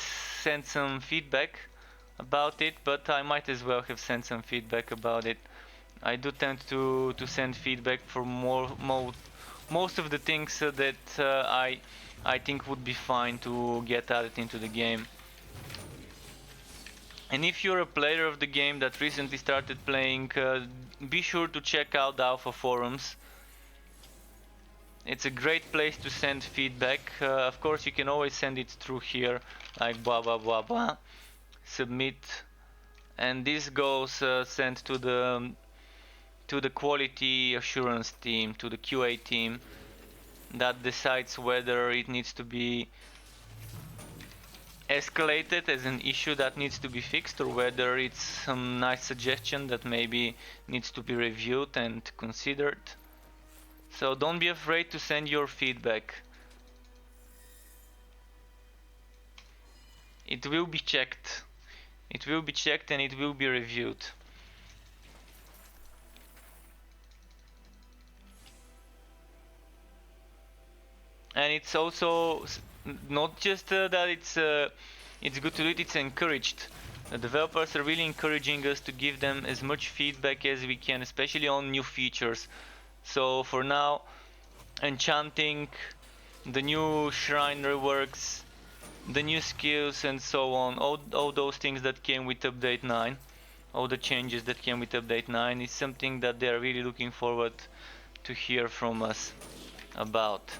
sent some feedback about it, but I might as well have sent some feedback about it. I do tend to send feedback for most of the things that I think would be fine to get added into the game. And if you're a player of the game that recently started playing, be sure to check out the alpha forums. It's a great place to send feedback. Of course you can always send it through here, like blah blah blah blah, submit, and this goes sent to the quality assurance team, to the QA team, that decides whether it needs to be escalated as an issue that needs to be fixed, or whether it's some nice suggestion that maybe needs to be reviewed and considered. So don't be afraid to send your feedback. It will be checked. It will be checked and it will be reviewed. And it's also not just that it's good to do it, it's encouraged. The developers are really encouraging us to give them as much feedback as we can, especially on new features. So for now, enchanting, the new shrine reworks, the new skills and so on, all those things that came with update 9, all the changes that came with update 9 is something that they are really looking forward to hear from us about.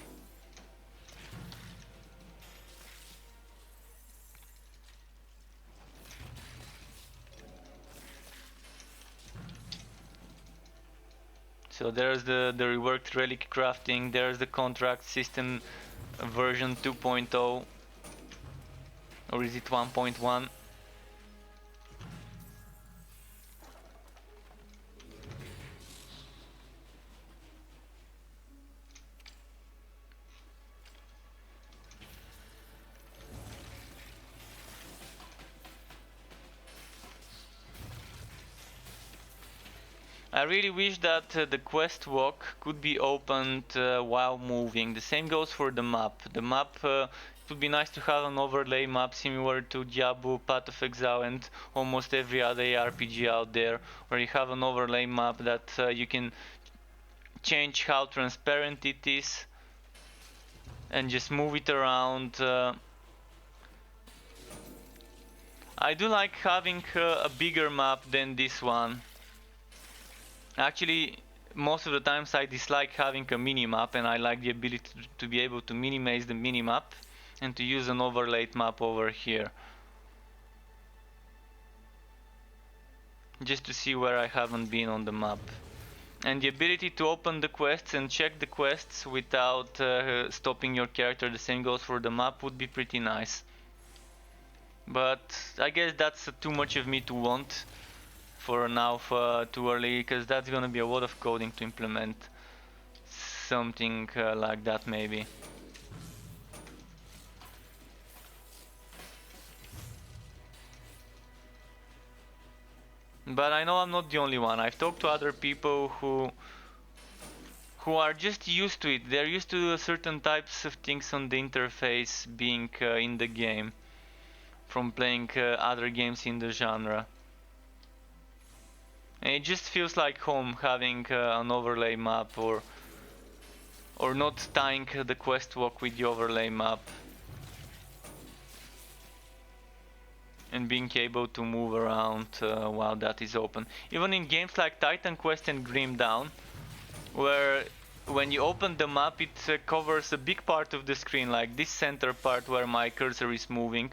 So there's the reworked relic crafting, there's the contract system version 2.0, or is it 1.1? I really wish that the quest walk could be opened while moving. The same goes for the map. The map, it would be nice to have an overlay map similar to Diablo, Path of Exile and almost every other RPG out there, where you have an overlay map that you can change how transparent it is and just move it around. I do like having a bigger map than this one. Actually, most of the times I dislike having a minimap, and I like the ability to be able to minimize the minimap and to use an overlaid map over here. Just to see where I haven't been on the map. And the ability to open the quests and check the quests without stopping your character, the same goes for the map, would be pretty nice. But I guess that's too much of me to want for now, too early, because that's gonna be a lot of coding to implement something like that maybe. But I know I'm not the only one. I've talked to other people who are just used to it. They're used to certain types of things on the interface being in the game from playing other games in the genre. And it just feels like home having an overlay map, or not tying the quest walk with the overlay map and being able to move around while that is open. Even in games like Titan Quest and Grim Dawn, where when you open the map it covers a big part of the screen, like this center part where my cursor is moving.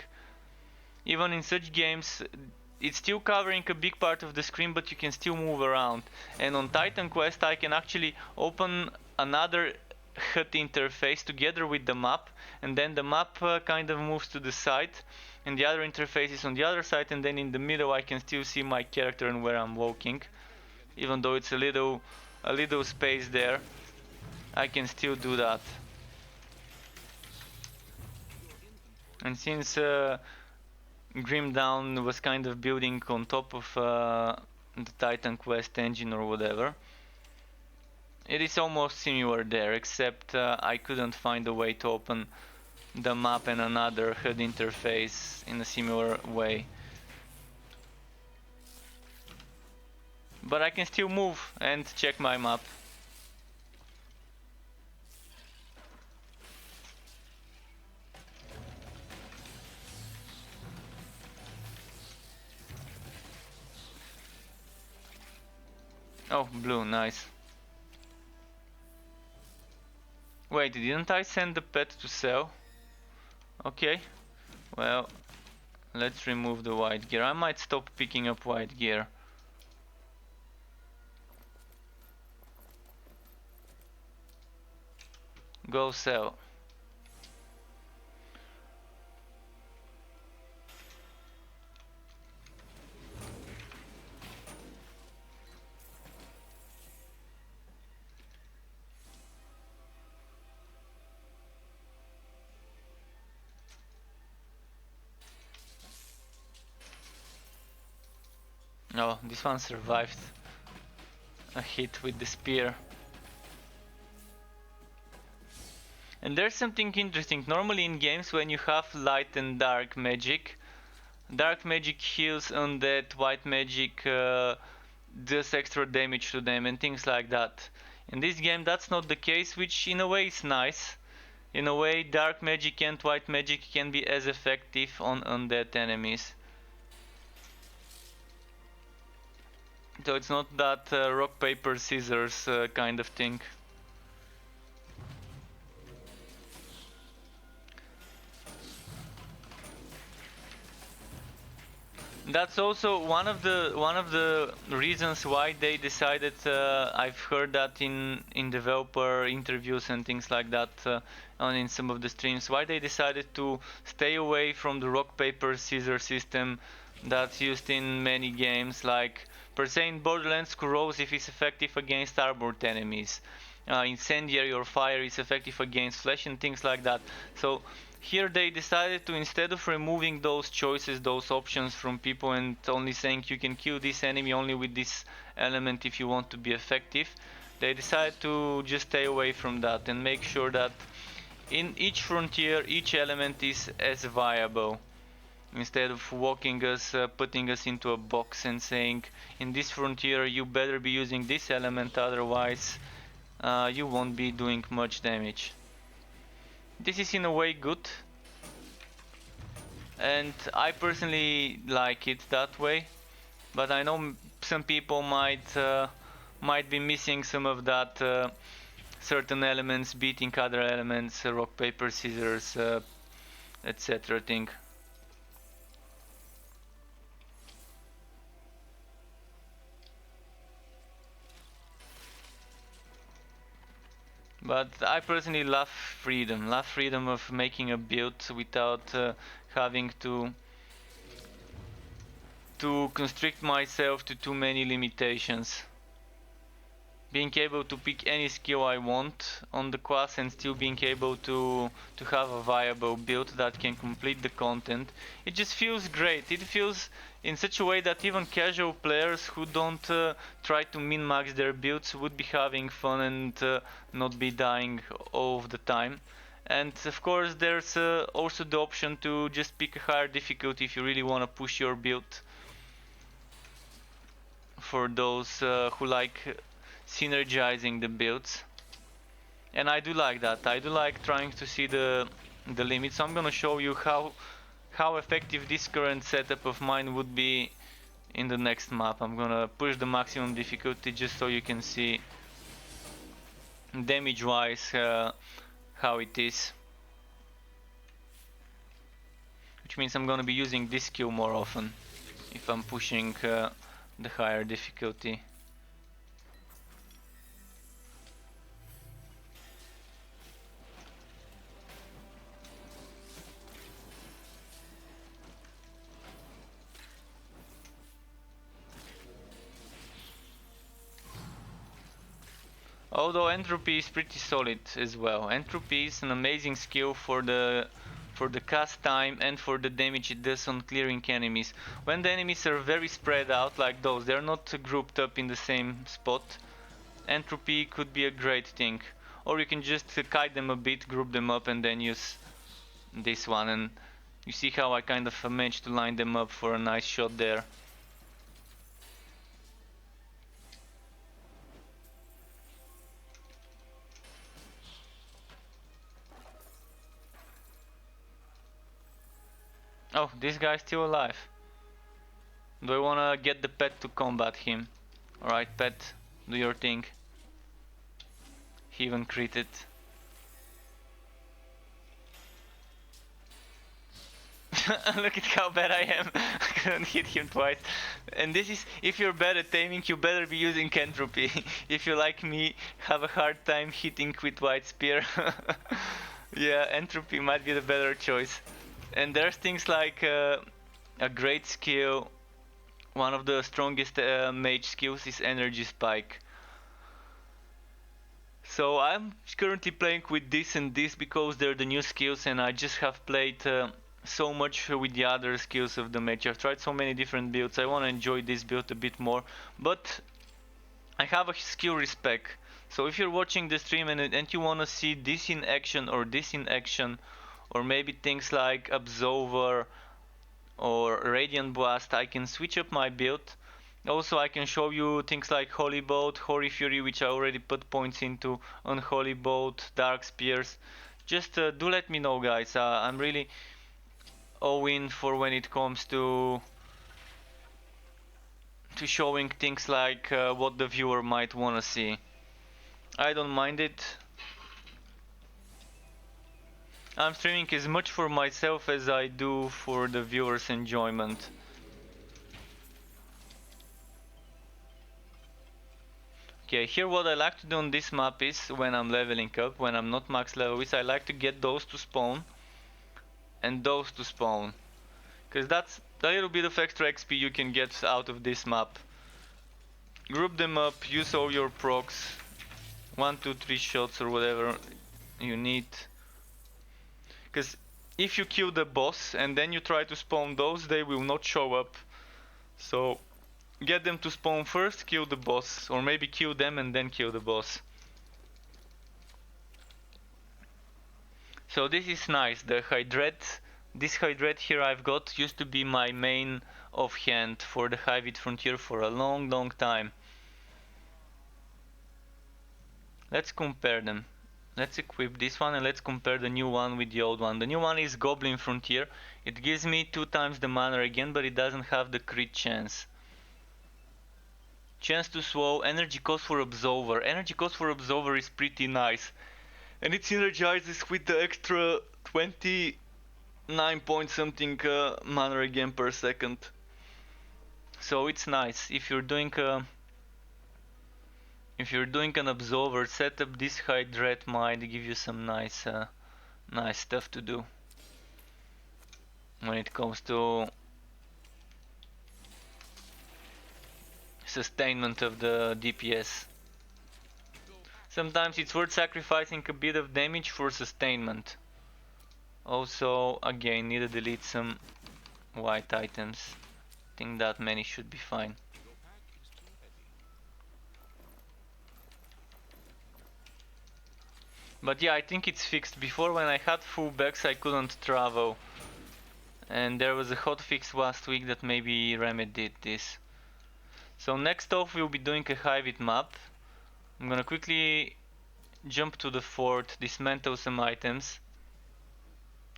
Even in such games it's still covering a big part of the screen, but you can still move around. And on Titan Quest I can actually open another HUD interface together with the map, and then the map kind of moves to the side and the other interface is on the other side, and then in the middle I can still see my character and where I'm walking. Even though it's a little space there, I can still do that. And since Grim Dawn was kind of building on top of the Titan Quest engine or whatever, it is almost similar there, except I couldn't find a way to open the map and another HUD interface in a similar way. But I can still move and check my map. Oh, blue, nice. Wait, didn't I send the pet to sell? Okay, well, let's remove the white gear. I might stop picking up white gear. Go sell. Oh, this one survived a hit with the spear. And there's something interesting. Normally in games when you have light and dark magic heals undead, white magic does extra damage to them and things like that. In this game that's not the case, which in a way is nice. In a way, dark magic and white magic can be as effective on undead enemies. So it's not that rock, paper, scissors kind of thing. That's also one of the reasons why they decided. I've heard that in developer interviews and things like that, and in some of the streams, why they decided to stay away from the rock paper scissors system that's used in many games, like per se in Borderlands, corrosive is effective against armored enemies. Incendiary or fire is effective against flesh and things like that. So here they decided to, instead of removing those choices, those options from people and only saying you can kill this enemy only with this element if you want to be effective, they decided to just stay away from that and make sure that in each frontier each element is as viable. Instead of walking us, putting us into a box and saying in this frontier you better be using this element, otherwise you won't be doing much damage. This is in a way good, and I personally like it that way, but I know some people might be missing some of that certain elements beating other elements, rock paper scissors, etc. thing. But I personally love freedom of making a build without having to constrict myself to too many limitations. Being able to pick any skill I want on the class and still being able to have a viable build that can complete the content, it just feels great. It feels in such a way that even casual players who don't try to min-max their builds would be having fun and not be dying all of the time. And of course there's also the option to just pick a higher difficulty if you really want to push your build, for those who like synergizing the builds. And I do like that. I do like trying to see the limits. So I'm gonna show you how effective this current setup of mine would be in the next map. I'm gonna push the maximum difficulty just so you can see damage wise how it is, which means I'm gonna be using this skill more often if I'm pushing the higher difficulty. Although entropy is pretty solid as well. Entropy is an amazing skill for the cast time and for the damage it does on clearing enemies. When the enemies are very spread out like those, they're not grouped up in the same spot, entropy could be a great thing. Or you can just kite them a bit, group them up and then use this one, and you see how I kind of managed to line them up for a nice shot there. Oh, this guy's still alive. Do I wanna get the pet to combat him? Alright, pet, do your thing. He even critted. Look at how bad I am. I couldn't hit him twice. And this is, if you're bad at aiming, you better be using entropy. If you, like me, have a hard time hitting with white spear, yeah, entropy might be the better choice. And there's things like a great skill. One of the strongest mage skills is energy spike. So I'm currently playing with this and this because they're the new skills, and I just have played so much with the other skills of the mage. I've tried so many different builds. I want to enjoy this build a bit more, but I have a skill respec. So if you're watching the stream and you want to see this in action or this in action, or maybe things like Absolver or Radiant Blast, I can switch up my build. Also, I can show you things like Holy Bolt, Hoary Fury, which I already put points into, Unholy Bolt, Dark Spears. Just do let me know, guys. I'm really all in for when it comes to showing things like what the viewer might want to see. I don't mind it. I'm streaming as much for myself as I do for the viewers' enjoyment. Okay, here what I like to do on this map is, when I'm leveling up, when I'm not max level, is I like to get those to spawn and those to spawn, because that's a little bit of extra XP you can get out of this map. Group them up, use all your procs, 1, 2, 3 shots or whatever you need. Because if you kill the boss and then you try to spawn those, they will not show up. So get them to spawn first, kill the boss, or maybe kill them and then kill the boss. So this is nice. The Hydrate, this Hydrate here I've got used to be my main offhand for the Torchlight Frontier for a long time. Let's compare them. Let's equip this one and let's compare the new one with the old one. The new one is Goblin Frontier. It gives me 2 times the mana again, but it doesn't have the crit chance. Chance to slow, energy cost for Absolver. Energy cost for Absolver is pretty nice. And it synergizes with the extra 29 point something mana again per second. So it's nice. If you're doing an Absolver, set up this Hydrate might give you some nice stuff to do when it comes to sustainment of the DPS. Sometimes it's worth sacrificing a bit of damage for sustainment. Also, again, need to delete some white items. I think that many should be fine. But yeah, I think it's fixed. Before, when I had full backs, I couldn't travel. And there was a hotfix last week that maybe remedied this. So next off we'll be doing a Hivit map. I'm gonna quickly jump to the fort, dismantle some items.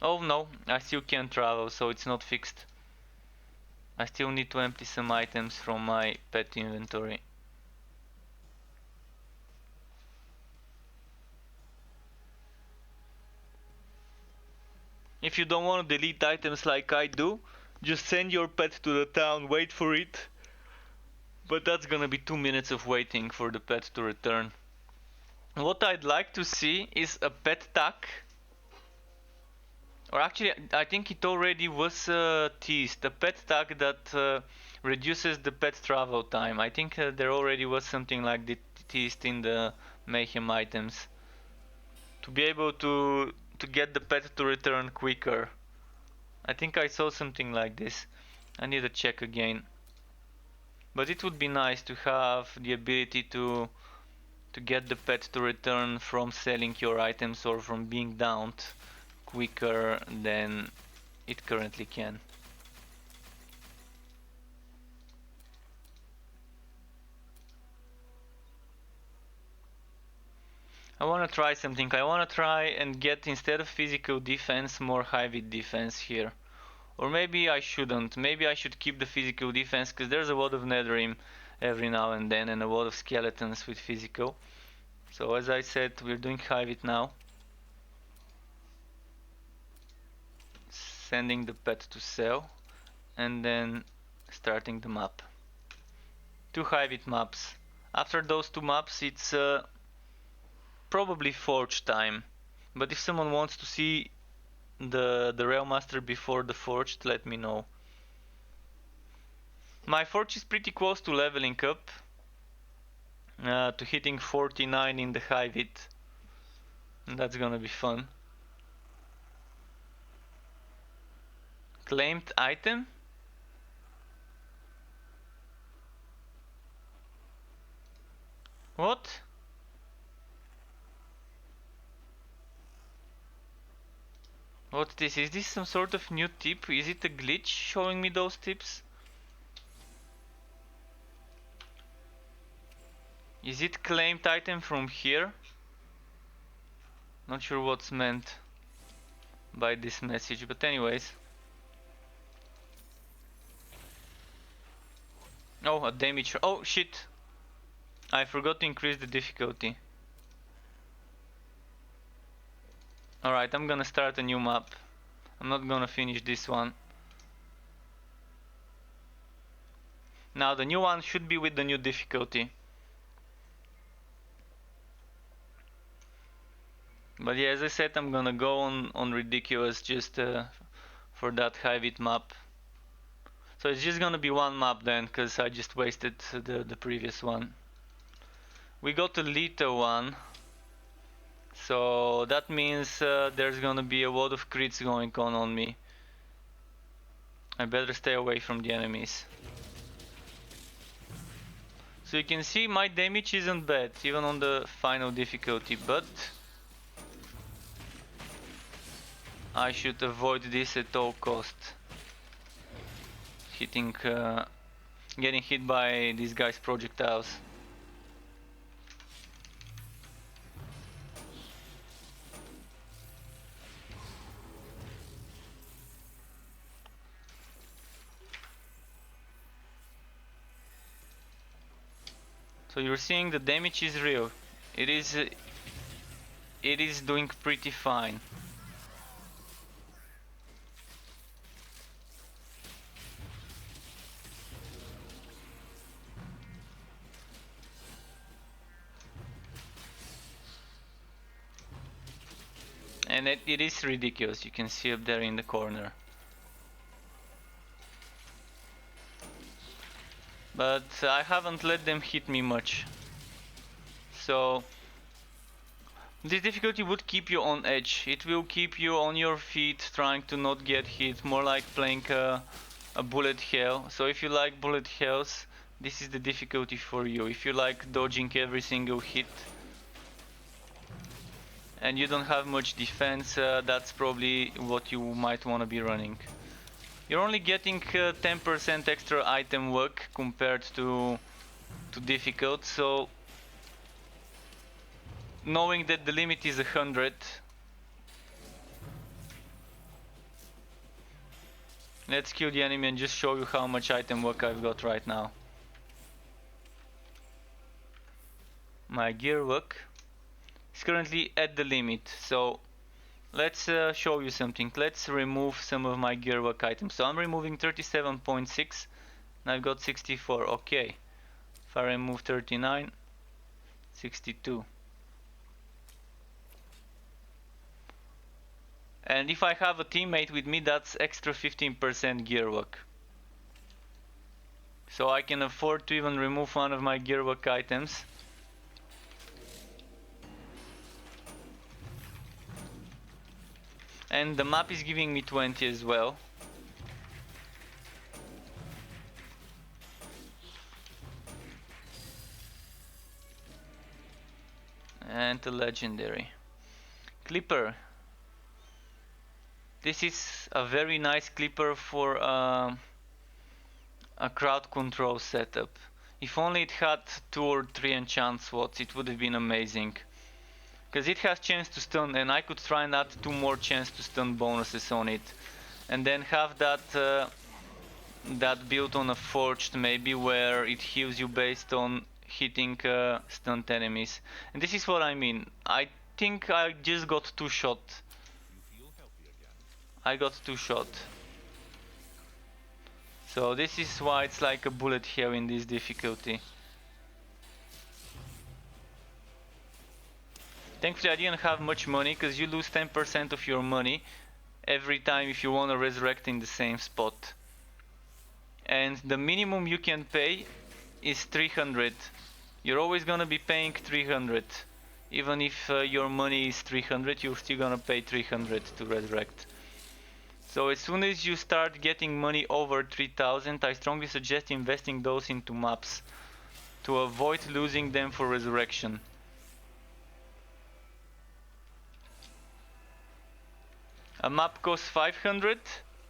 Oh no, I still can't travel, so it's not fixed. I still need to empty some items from my pet inventory. If you don't want to delete items like I do, just send your pet to the town, wait for it. But that's gonna be 2 minutes of waiting for the pet to return. What I'd like to see is a pet tack. Or actually, I think it already was teased. A pet tag that reduces the pet travel time. I think there already was something like that teased in the Mayhem items. To be able to get the pet to return quicker. I think I saw something like this. I need to check again. But it would be nice to have the ability to get the pet to return from selling your items or from being downed quicker than it currently can. I wanna try something. I wanna try and get, instead of physical defense, more Hivit defense here. Or maybe I shouldn't. Maybe I should keep the physical defense, because there's a lot of Netherim every now and then and a lot of skeletons with physical. So as I said, we're doing Hivit now. sending the pet to sell, and then starting the map. 2 high-bit maps. After those 2 maps, it's probably forge time. But if someone wants to see the Railmaster before the forged, let me know. My forge is pretty close to leveling up, to hitting 49 in the high-bit. That's gonna be fun. Claimed item? What? What's this? Is this some sort of new tip? Is it a glitch showing me those tips? Is it claimed item from here? Not sure what's meant by this message, but anyways. Oh, a damage. Oh shit! I forgot to increase the difficulty. Alright, I'm gonna start a new map. I'm not gonna finish this one. Now the new one should be with the new difficulty. But yeah, as I said, I'm gonna go on ridiculous just for that high-bit map. So it's just gonna be one map then, because I just wasted the previous one. We got a little one, so that means there's gonna be a lot of crits going on me. I better stay away from the enemies. So you can see my damage isn't bad, even on the final difficulty, but I should avoid this at all costs. Getting hit by these guys' projectiles. So you're seeing the damage is real. It is doing pretty fine. And it is ridiculous, you can see up there in the corner. But I haven't let them hit me much. So this difficulty would keep you on edge. It will keep you on your feet trying to not get hit, more like playing a bullet hell. So if you like bullet hells, this is the difficulty for you. If you like dodging every single hit and you don't have much defense, that's probably what you might want to be running. You're only getting 10% extra item luck compared to difficult, so knowing that the limit is 100, let's kill the enemy and just show you how much item luck I've got right now. My gear luck is currently at the limit, so let's show you something. Let's remove some of my gear luck items. So I'm removing 37.6 and I've got 64. Okay, if I remove 39, 62. And if I have a teammate with me, that's extra 15% gear luck. So I can afford to even remove one of my gear luck items. And the map is giving me 20 as well. And a legendary. Clipper. This is a very nice clipper for a crowd control setup. If only it had 2 or 3 enchant slots, it would have been amazing. Because it has chance to stun, and I could try and add 2 more chance to stun bonuses on it. And then have that built on a forged maybe, where it heals you based on hitting stunned enemies. And this is what I mean. I think I just got 2 shot. I got 2 shot. So this is why it's like a bullet hell in this difficulty. Thankfully I didn't have much money, because you lose 10% of your money every time if you want to resurrect in the same spot. And the minimum you can pay is 300. You're always gonna be paying 300. Even if your money is 300, you're still gonna pay 300 to resurrect. So as soon as you start getting money over 3000, I strongly suggest investing those into maps to avoid losing them for resurrection. A map costs 500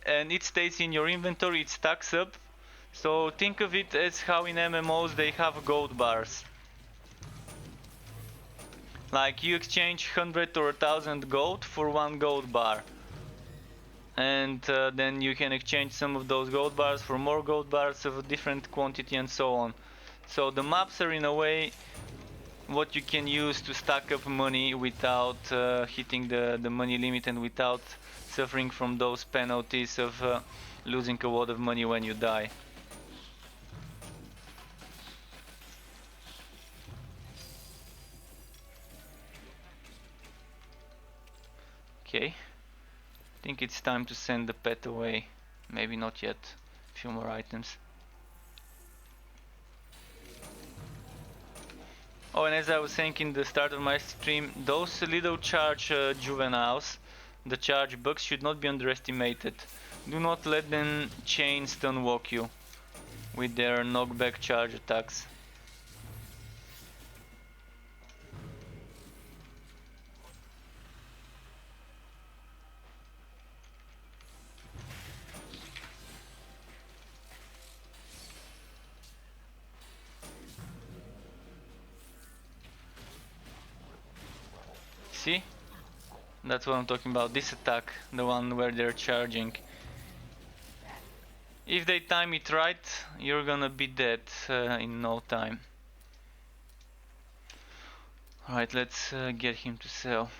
and it stays in your inventory, it stacks up. So think of it as how in MMOs they have gold bars. Like you exchange 100 or 1000 gold for 1 gold bar. And then you can exchange some of those gold bars for more gold bars of a different quantity and so on. So the maps are in a way what you can use to stack up money without hitting the money limit and without suffering from those penalties of losing a lot of money when you die. Okay, I think it's time to send the pet away. Maybe not yet, a few more items. Oh, and as I was saying in the start of my stream, those little charge juveniles, the charge bugs, should not be underestimated. Do not let them chain stun walk you with their knockback charge attacks. See? That's what I'm talking about, this attack, the one where they're charging. If they time it right, you're gonna be dead in no time. Alright, let's get him to sell.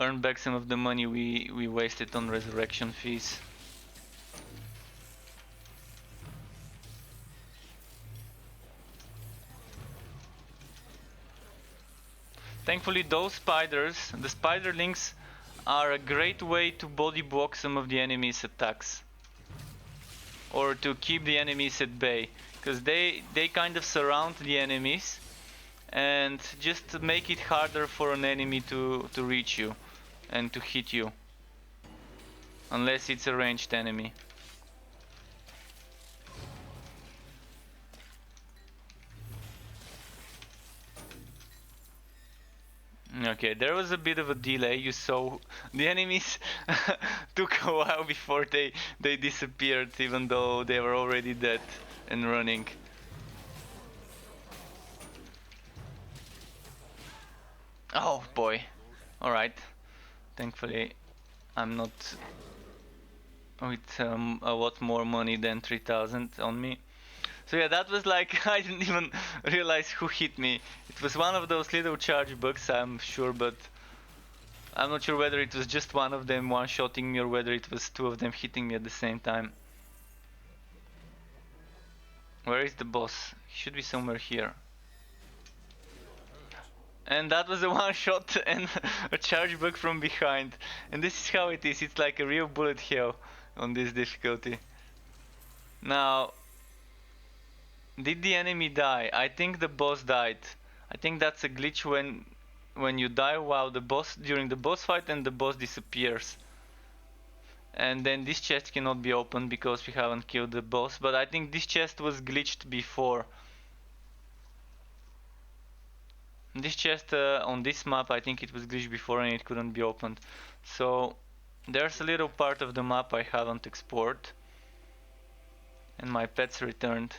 Earn back some of the money we wasted on resurrection fees. Thankfully those spiders, the spiderlings, are a great way to body block some of the enemy's attacks. Or to keep the enemies at bay. Because they kind of surround the enemies and just make it harder for an enemy to reach you and to hit you. Unless it's a ranged enemy. Okay, there was a bit of a delay. You saw the enemies took a while before they disappeared, even though they were already dead and running. Oh boy. Alright. Thankfully I'm not with a lot more money than 3000 on me. So yeah, that was like, I didn't even realize who hit me. It was one of those little charge bugs, I'm sure, but I'm not sure whether it was just one of them one-shotting me or whether it was 2 of them hitting me at the same time. Where is the boss? He should be somewhere here. And that was a one-shot and a charge bug from behind. And this is how it is, it's like a real bullet hell on this difficulty. Now, did the enemy die? I think the boss died. I think that's a glitch when you die while the boss during the boss fight and the boss disappears. And then this chest cannot be opened because we haven't killed the boss, but I think this chest was glitched before. This chest on this map, I think it was glitched before and it couldn't be opened. So there's a little part of the map I haven't explored. And my pets returned.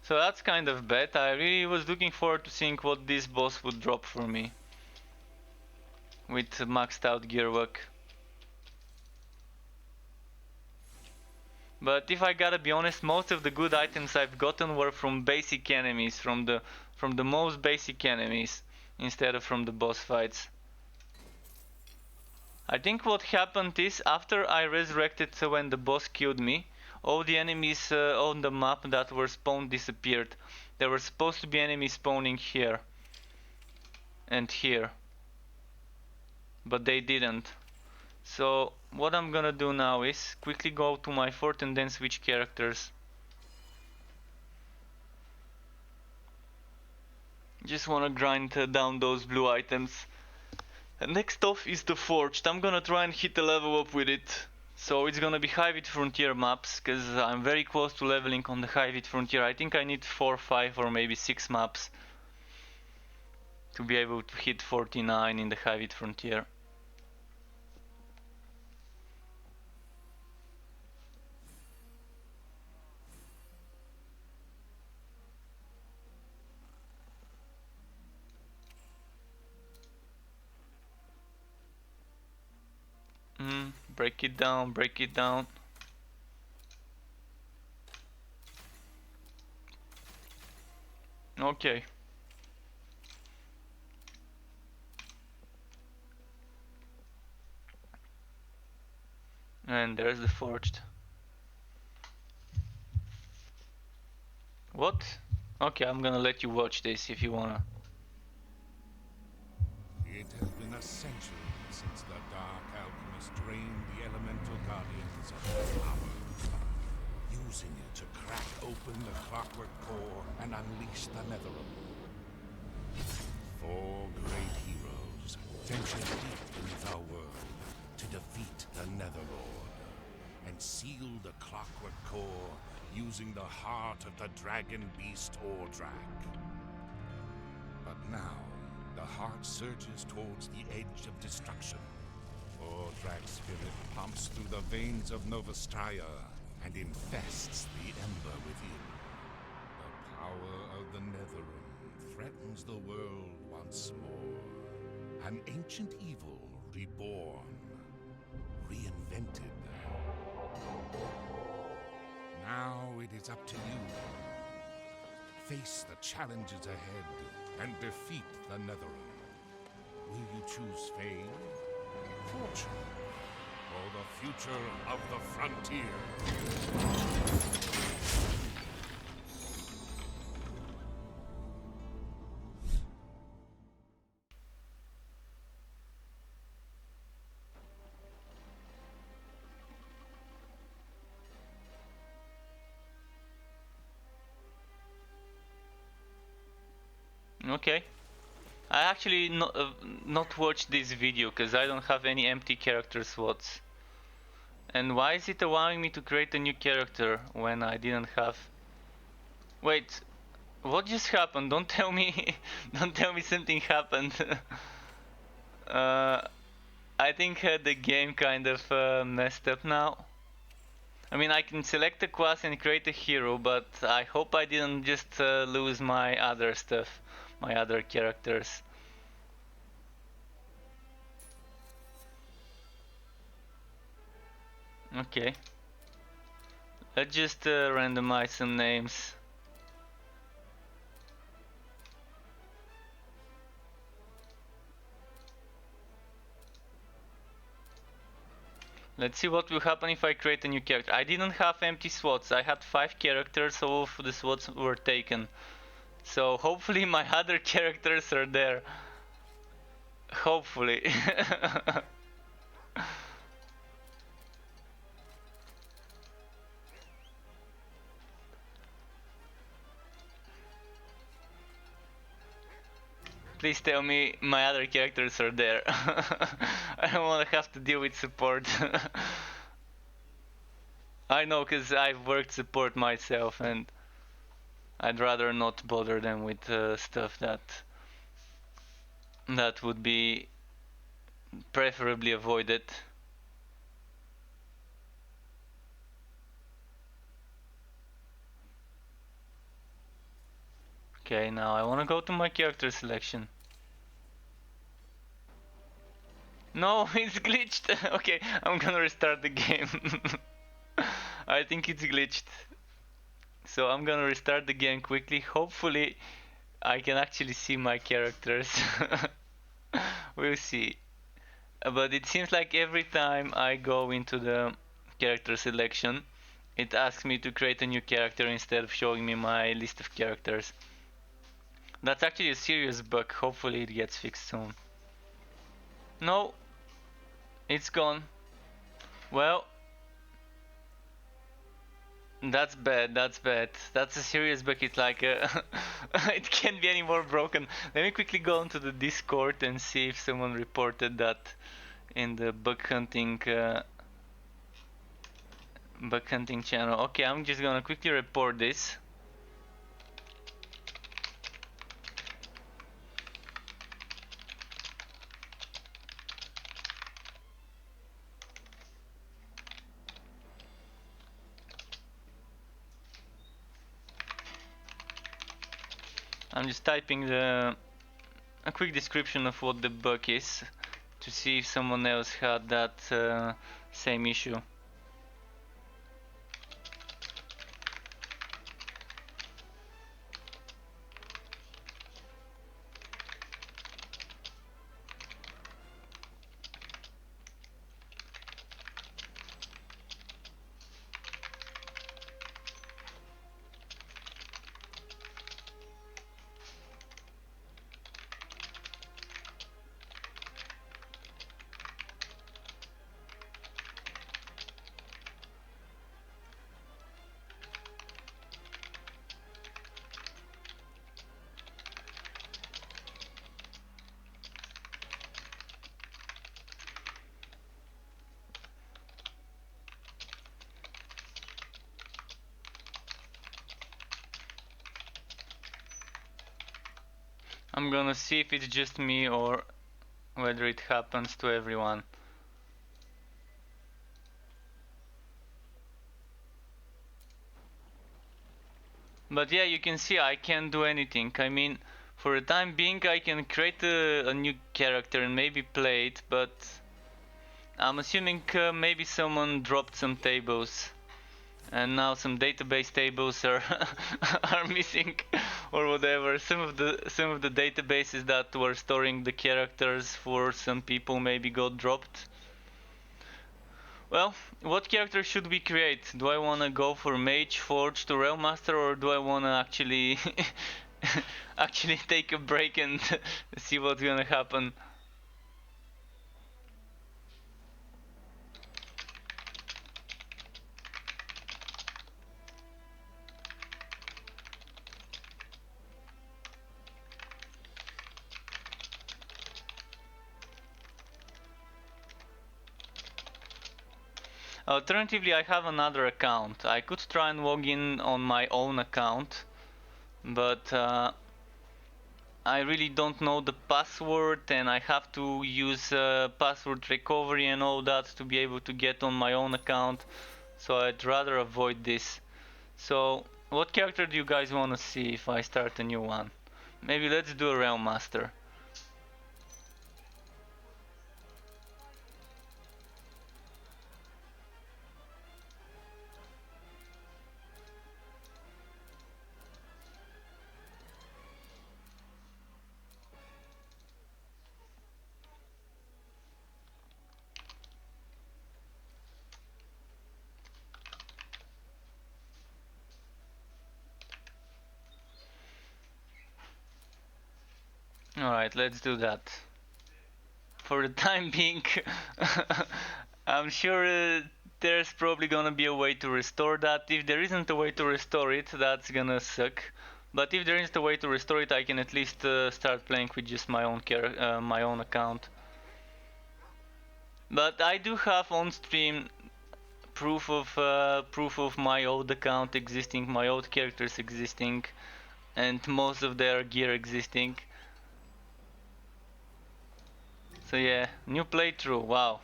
So that's kind of bad. I really was looking forward to seeing what this boss would drop for me. With maxed out gear work. But if I gotta be honest, most of the good items I've gotten were from basic enemies, from the most basic enemies, instead of from the boss fights. I think what happened is, after I resurrected when the boss killed me, all the enemies on the map that were spawned disappeared. There were supposed to be enemies spawning here and here, but they didn't. So what I'm gonna do now is quickly go to my fort and then switch characters. Just wanna grind down those blue items. And next off is the Forged. I'm gonna try and hit a level up with it. So it's gonna be High-Wit Frontier maps, because I'm very close to leveling on the High-Wit Frontier. I think I need 4, 5 or maybe 6 maps to be able to hit 49 in the High-Wit Frontier. Break it down, break it down. Okay. And there's the Forged. What? Okay, I'm gonna let you watch this if you wanna. It has been a century since the Dark Alchemist drained the elemental guardians of their power, using it to crack open the clockwork core and unleash the Netherrealm. 4 great heroes ventured deep beneath our world to defeat the Netherlord and seal the clockwork core using the heart of the dragon beast Ordrak. But now, the heart surges towards the edge of destruction. Ordrak's spirit pumps through the veins of Novastria and infests the ember within. The power of the Netherrealm threatens the world once more. An ancient evil reborn, reinvented. Now it is up to you. Face the challenges ahead and defeat the Netherrealm. Will you choose fame, fortune, or the future of the frontier? Okay. I actually not watched this video because I don't have any empty character slots. And why is it allowing me to create a new character when I didn't have... Wait, what just happened? Don't tell me don't tell me something happened. I think the game kind of messed up now. I mean, I can select a class and create a hero, but I hope I didn't just lose my other stuff, my other characters. Okay. Let's just randomize some names. Let's see what will happen if I create a new character. I didn't have empty slots. I had 5 characters, all of the slots were taken. So hopefully my other characters are there. Hopefully. Please tell me my other characters are there. I don't want to have to deal with support. I know, because I've worked support myself and I'd rather not bother them with stuff that would be preferably avoided. Okay, now I want to go to my character selection. No, it's glitched. Okay, I'm gonna restart the game. I think it's glitched. So I'm gonna restart the game quickly. Hopefully I can actually see my characters. We'll see. But it seems like every time I go into the character selection, it asks me to create a new character instead of showing me my list of characters. That's actually a serious bug. Hopefully it gets fixed soon. No, it's gone. Well, that's bad. That's bad. That's a serious bug. It's like it can't be any more broken. Let me quickly go onto the Discord and see if someone reported that in the bug hunting channel. Okay, I'm just gonna quickly report this. I'm just typing a quick description of what the bug is to see if someone else had that same issue. I'm gonna see if it's just me or whether it happens to everyone. But yeah, you can see I can't do anything. I mean, for the time being I can create a new character and maybe play it, but I'm assuming maybe someone dropped some tables and now some database tables are are missing or whatever. Some of the databases that were storing the characters for some people maybe got dropped. Well, what character should we create? Do I wanna go for Mage, Forge to Realm Master, or do I wanna actually actually take a break and see what's gonna happen? Alternatively, I have another account. I could try and log in on my own account, but I really don't know the password and I have to use password recovery and all that to be able to get on my own account, so I'd rather avoid this. So, what character do you guys want to see if I start a new one? Maybe let's do a Realm Master. Alright, let's do that. For the time being, I'm sure there's probably gonna be a way to restore that. If there isn't a way to restore it, that's gonna suck. But if there isn't a way to restore it, I can at least start playing with just my own account. But I do have on stream proof of my old account existing, my old characters existing, and most of their gear existing. So yeah, new playthrough, wow.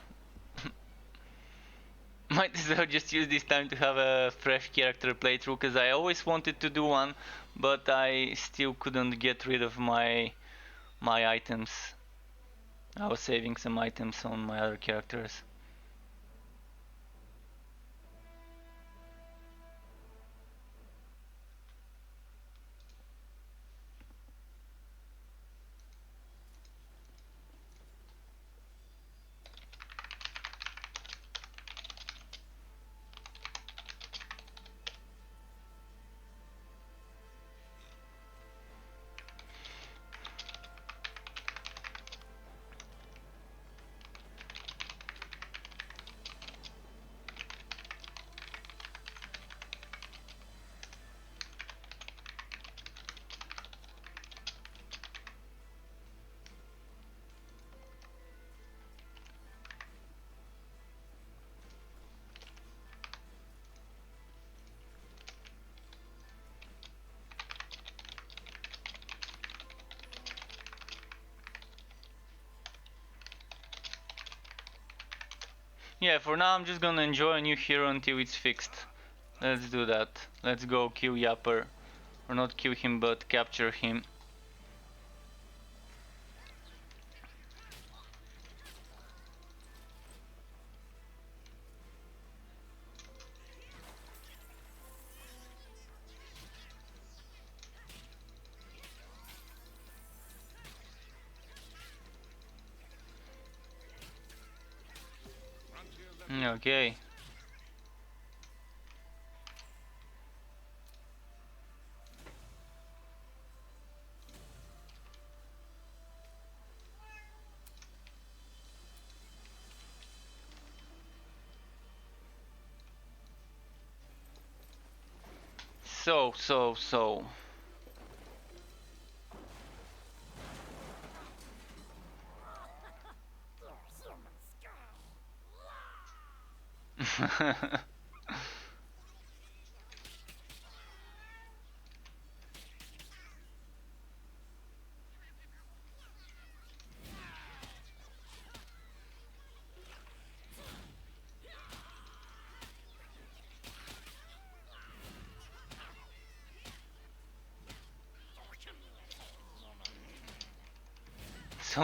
Might as well just use this time to have a fresh character playthrough, because I always wanted to do one, but I still couldn't get rid of my items. I was saving some items on my other characters. Yeah, for now I'm just gonna enjoy a new hero until it's fixed. Let's do that. Let's go kill Yapper. Or not kill him, but capture him. Okay. So. So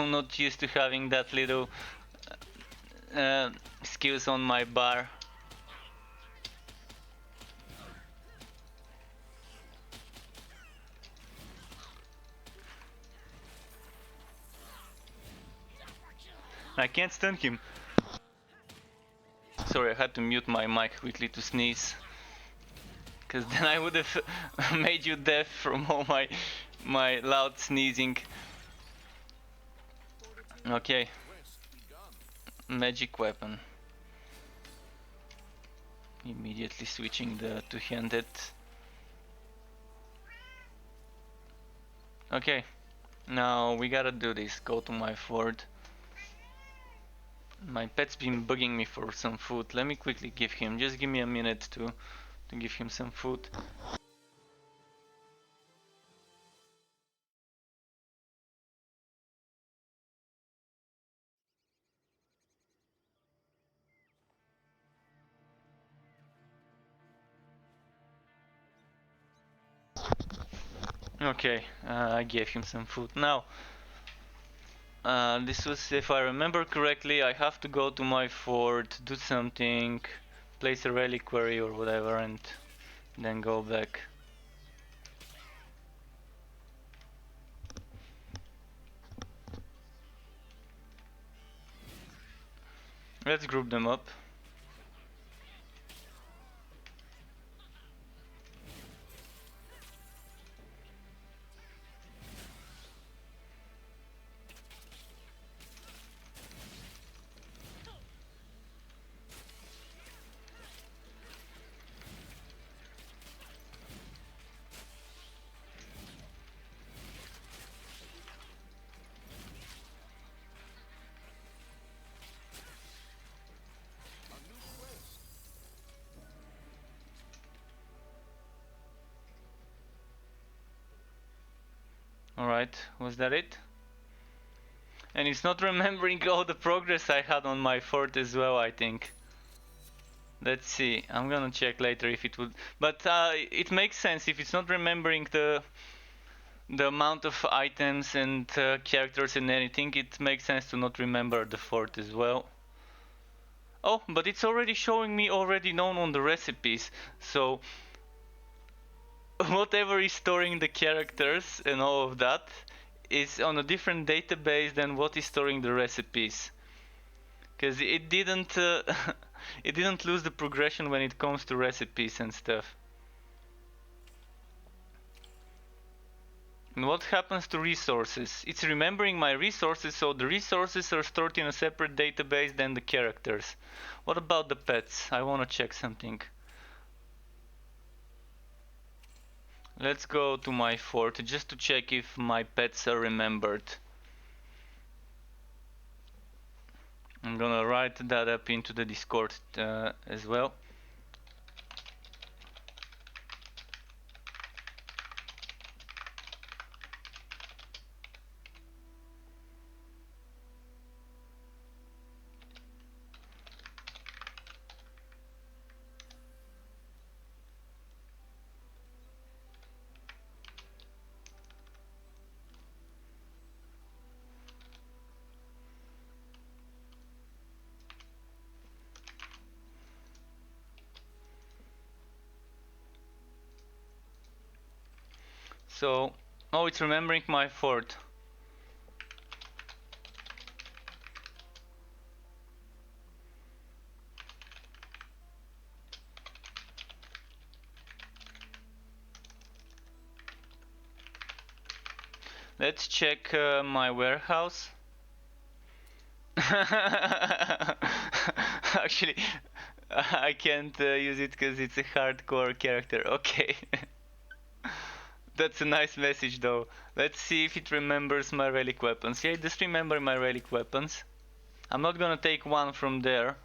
not used to having that little uh, skills on my bar. I can't stun him. Sorry, I had to mute my mic quickly to sneeze. Cause then I would have made you deaf from all my loud sneezing. Okay. Magic weapon. Immediately switching the two-handed. Okay. Now we gotta do this. Go to my fort. My pet's been bugging me for some food. Let me quickly give him. Just give me a minute to give him some food. Okay, I gave him some food. Now, this was, if I remember correctly, I have to go to my fort, do something, place a reliquary or whatever, and then go back. Let's group them up. Alright, was that it? And it's not remembering all the progress I had on my fort as well, I think. Let's see, I'm gonna check later if it would, but it makes sense if it's not remembering the amount of items and characters and anything. It makes sense to not remember the fort as well. Oh, but it's already showing me already known on the recipes, so whatever is storing the characters and all of that is on a different database than what is storing the recipes, because it didn't it didn't lose the progression when it comes to recipes and stuff. And what happens to resources? It's remembering my resources, so the resources are stored in a separate database than the characters. What about the pets? I want to check something. Let's go to my fort just to check if my pets are remembered. I'm gonna write that up into the Discord as well. So, oh, it's remembering my fort. Let's check my warehouse. Actually, I can't use it because it's a hardcore character. Okay. That's a nice message though. Let's see if it remembers my relic weapons. Yeah, just remember my relic weapons. I'm not gonna take one from there,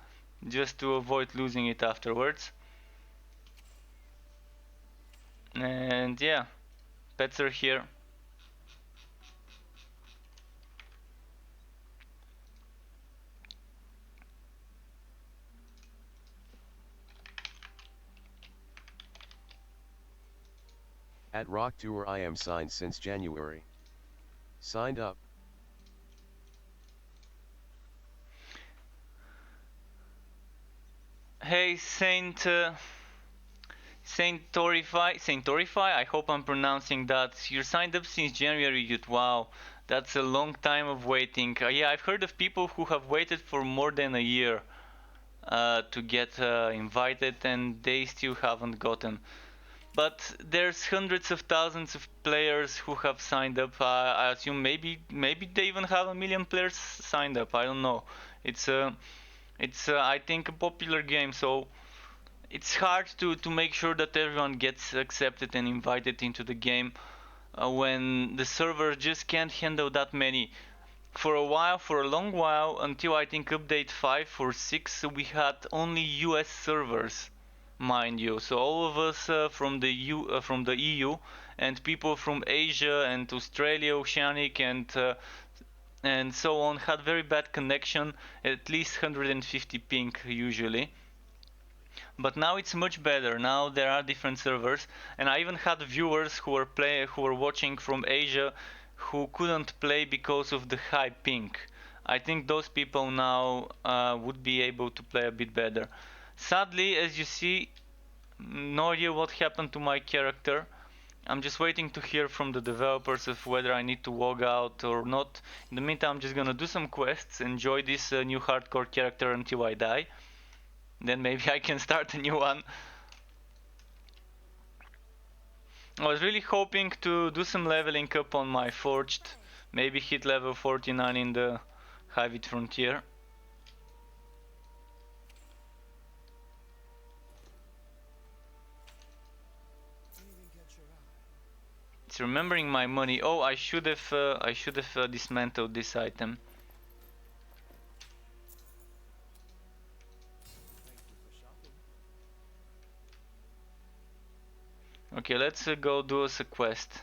just to avoid losing it afterwards. And yeah, pets are here. At Rock Tour I am signed since January. Signed up. Hey Saint Torify, I hope I'm pronouncing that. You're signed up since January, dude. Wow, that's a long time of waiting. Yeah, I've heard of people who have waited for more than a year to get invited, and they still haven't gotten. But there's hundreds of thousands of players who have signed up. I assume maybe they even have a million players signed up. I don't know. It's I think a popular game, so it's hard to make sure that everyone gets accepted and invited into the game when the server just can't handle that many. For a while, for a long while, until I think update 5 or 6, we had only US servers, mind you. So all of us from the EU and people from Asia and Australia, Oceanic and so on had very bad connection, at least 150 ping usually. But now it's much better. Now there are different servers, and I even had viewers who were watching from Asia who couldn't play because of the high ping. I think those people now would be able to play a bit better. Sadly, as you see, no idea what happened to my character. I'm just waiting to hear from the developers of whether I need to log out or not. In the meantime, I'm just gonna do some quests, enjoy this new hardcore character until I die. Then maybe I can start a new one. I was really hoping to do some leveling up on my forged. Maybe hit level 49 in the Torchlight Frontier. It's remembering my money. Oh, I should have dismantled this item. Okay, let's go do us a quest.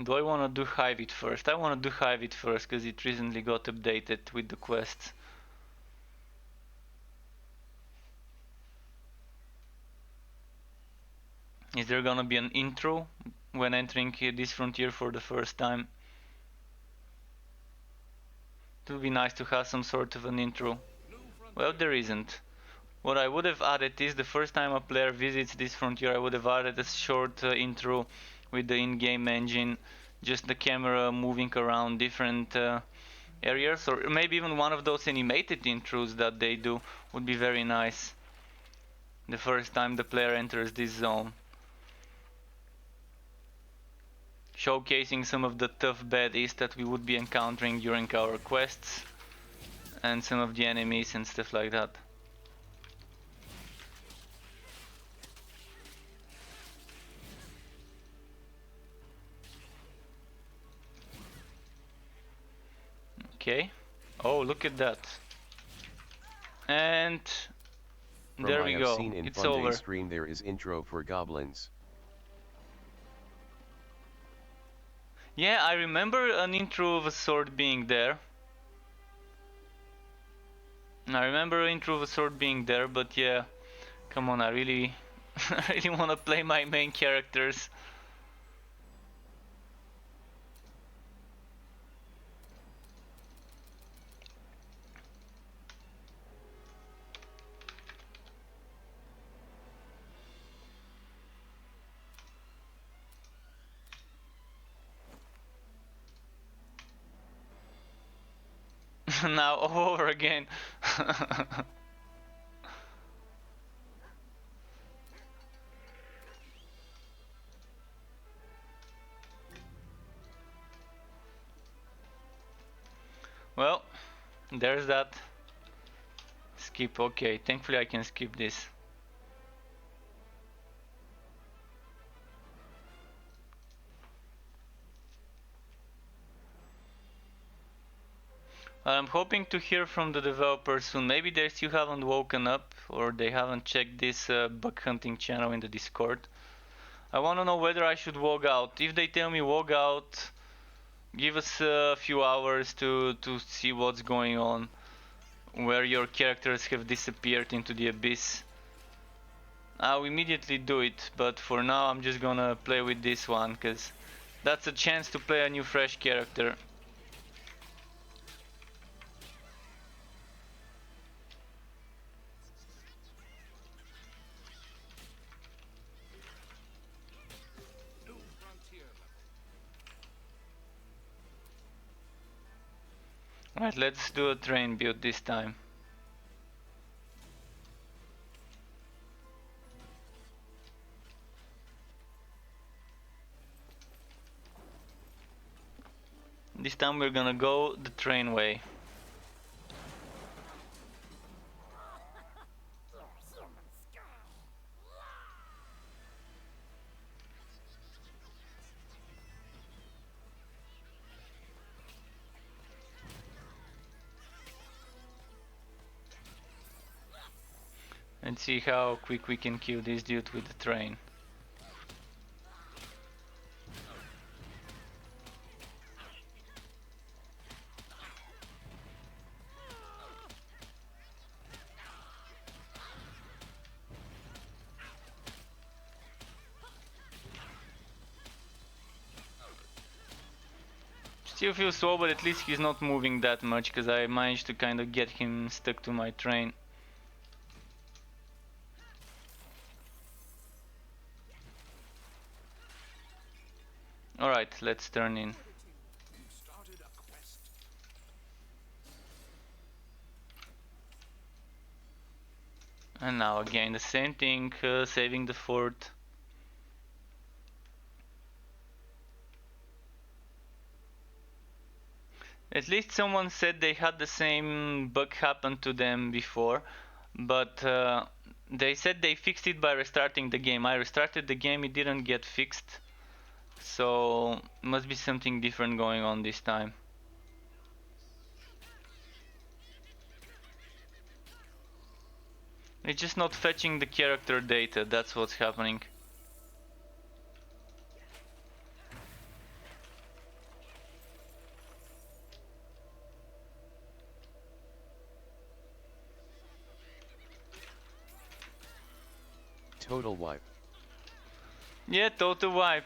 Do I want to do Hivit first? I want to do Hivit first because it recently got updated with the quests. Is there gonna be an intro when entering this frontier for the first time? It would be nice to have some sort of an intro. Well, there isn't. What I would have added is the first time a player visits this frontier, I would have added a short intro with the in-game engine, just the camera moving around different areas, or maybe even one of those animated intros that they do would be very nice the first time the player enters this zone. Showcasing some of the tough baddies that we would be encountering during our quests and some of the enemies and stuff like that. Okay. Oh, look at that. And From there I we have go. seen in It's Fun Day over. stream there is intro for goblins. Yeah, I remember an intro of a sword being there. I remember an intro of a sword being there, but yeah, come on, I really, I really want to play my main characters. now all over again. Well, there's that. Skip, okay. Thankfully I can skip this. I'm hoping to hear from the developers soon. Maybe they still haven't woken up or they haven't checked this bug hunting channel in the Discord. I want to know whether I should log out. If they tell me log out, give us a few hours to see what's going on, where your characters have disappeared into the abyss. I'll immediately do it, but for now I'm just gonna play with this one, cause that's a chance to play a new fresh character. Right, let's do a train build this time. This time we're gonna go the train way. And see how quick we can kill this dude with the train. Still feels slow, but at least he's not moving that much, because I managed to kind of get him stuck to my train. Alright, let's turn in. And now again the same thing, saving the fort. At least someone said they had the same bug happen to them before, but they said they fixed it by restarting the game. I restarted the game, it didn't get fixed, so must be something different going on this time. It's just not fetching the character data, that's what's happening. Total wipe. Yeah, total wipe.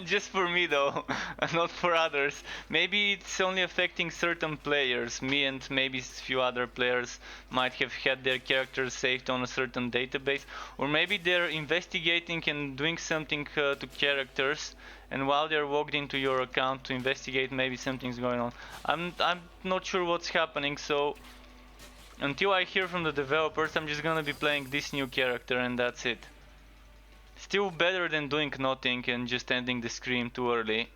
Just for me though, not for others. Maybe it's only affecting certain players. Me and maybe a few other players might have had their characters saved on a certain database. Or maybe they're investigating and doing something to characters, and while they're logged into your account to investigate, maybe something's going on. I'm not sure what's happening, so until I hear from the developers, I'm just gonna be playing this new character and that's it. Still better than doing nothing and just ending the stream too early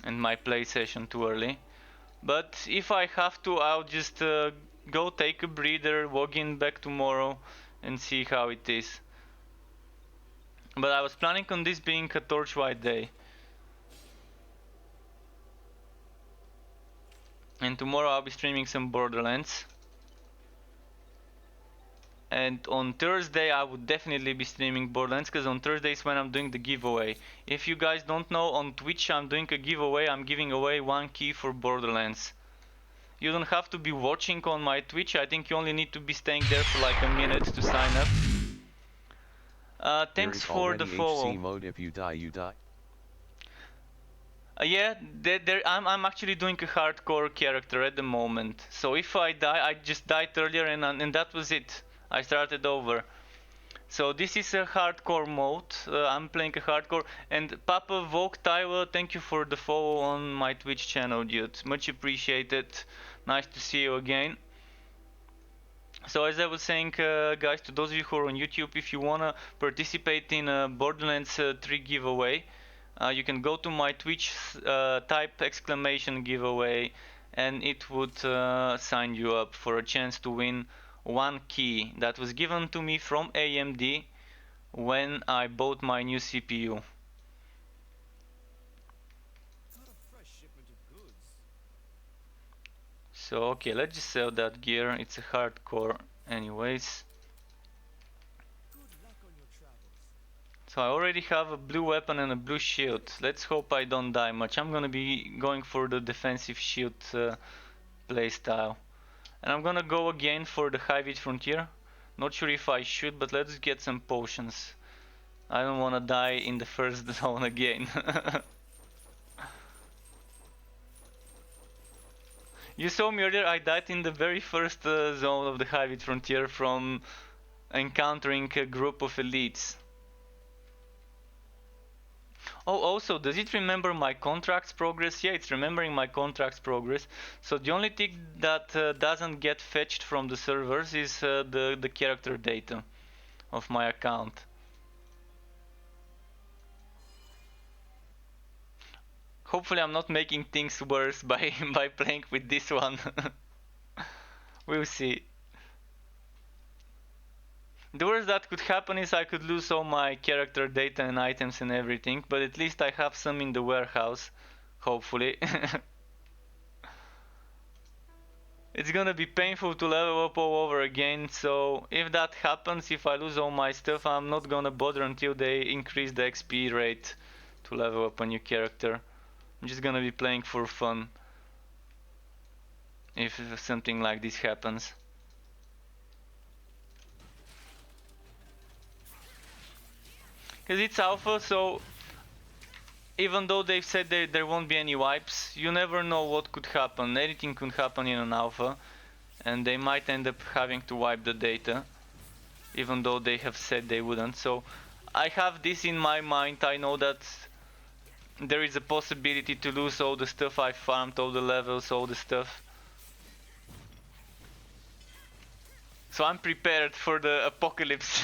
and my play session too early. But if I have to, I'll just go take a breather, log in back tomorrow and see how it is. But I was planning on this being a Torchlight day. And tomorrow I'll be streaming some Borderlands. And on Thursday I would definitely be streaming Borderlands, because on Thursday is when I'm doing the giveaway. If you guys don't know, on Twitch I'm doing a giveaway. I'm giving away 1 key for Borderlands. You don't have to be watching on my Twitch. I think you only need to be staying there for like a minute to sign up. Thanks for the follow. HC mode. If you die, you die. Yeah, I'm actually doing a hardcore character at the moment. So if I die, I just died earlier and that was it. I started over. So this is a hardcore mode. I'm playing a hardcore. And Papa Vogue Tyler, thank you for the follow on my Twitch channel, dude. Much appreciated. Nice to see you again. So as I was saying, guys, to those of you who are on YouTube, if you wanna participate in a Borderlands 3 giveaway, you can go to my Twitch, type exclamation giveaway, and it would sign you up for a chance to win one key that was given to me from AMD when I bought my new CPU. So okay, let's just sell that gear. It's a hardcore anyways. So I already have a blue weapon and a blue shield. Let's hope I don't die much. I'm gonna be going for the defensive shield playstyle. And I'm gonna go again for the Torchlight Frontier. Not sure if I should, but let's get some potions. I don't wanna die in the first zone again. You saw me earlier, I died in the very first zone of the Torchlight Frontier from encountering a group of elites. Oh, also, does it remember my contracts progress? Yeah, it's remembering my contracts progress. So the only thing that doesn't get fetched from the servers is the character data of my account. Hopefully I'm not making things worse by playing with this one. We'll see. The worst that could happen is I could lose all my character data and items and everything, but at least I have some in the warehouse, hopefully. It's gonna be painful to level up all over again, so if that happens, if I lose all my stuff, I'm not gonna bother until they increase the XP rate to level up a new character. I'm just gonna be playing for fun if something like this happens. Because it's alpha, so even though they've said there won't be any wipes, you never know what could happen. Anything could happen in an alpha, and they might end up having to wipe the data, even though they have said they wouldn't. So I have this in my mind. I know that there is a possibility to lose all the stuff I farmed, all the levels, all the stuff. So I'm prepared for the apocalypse.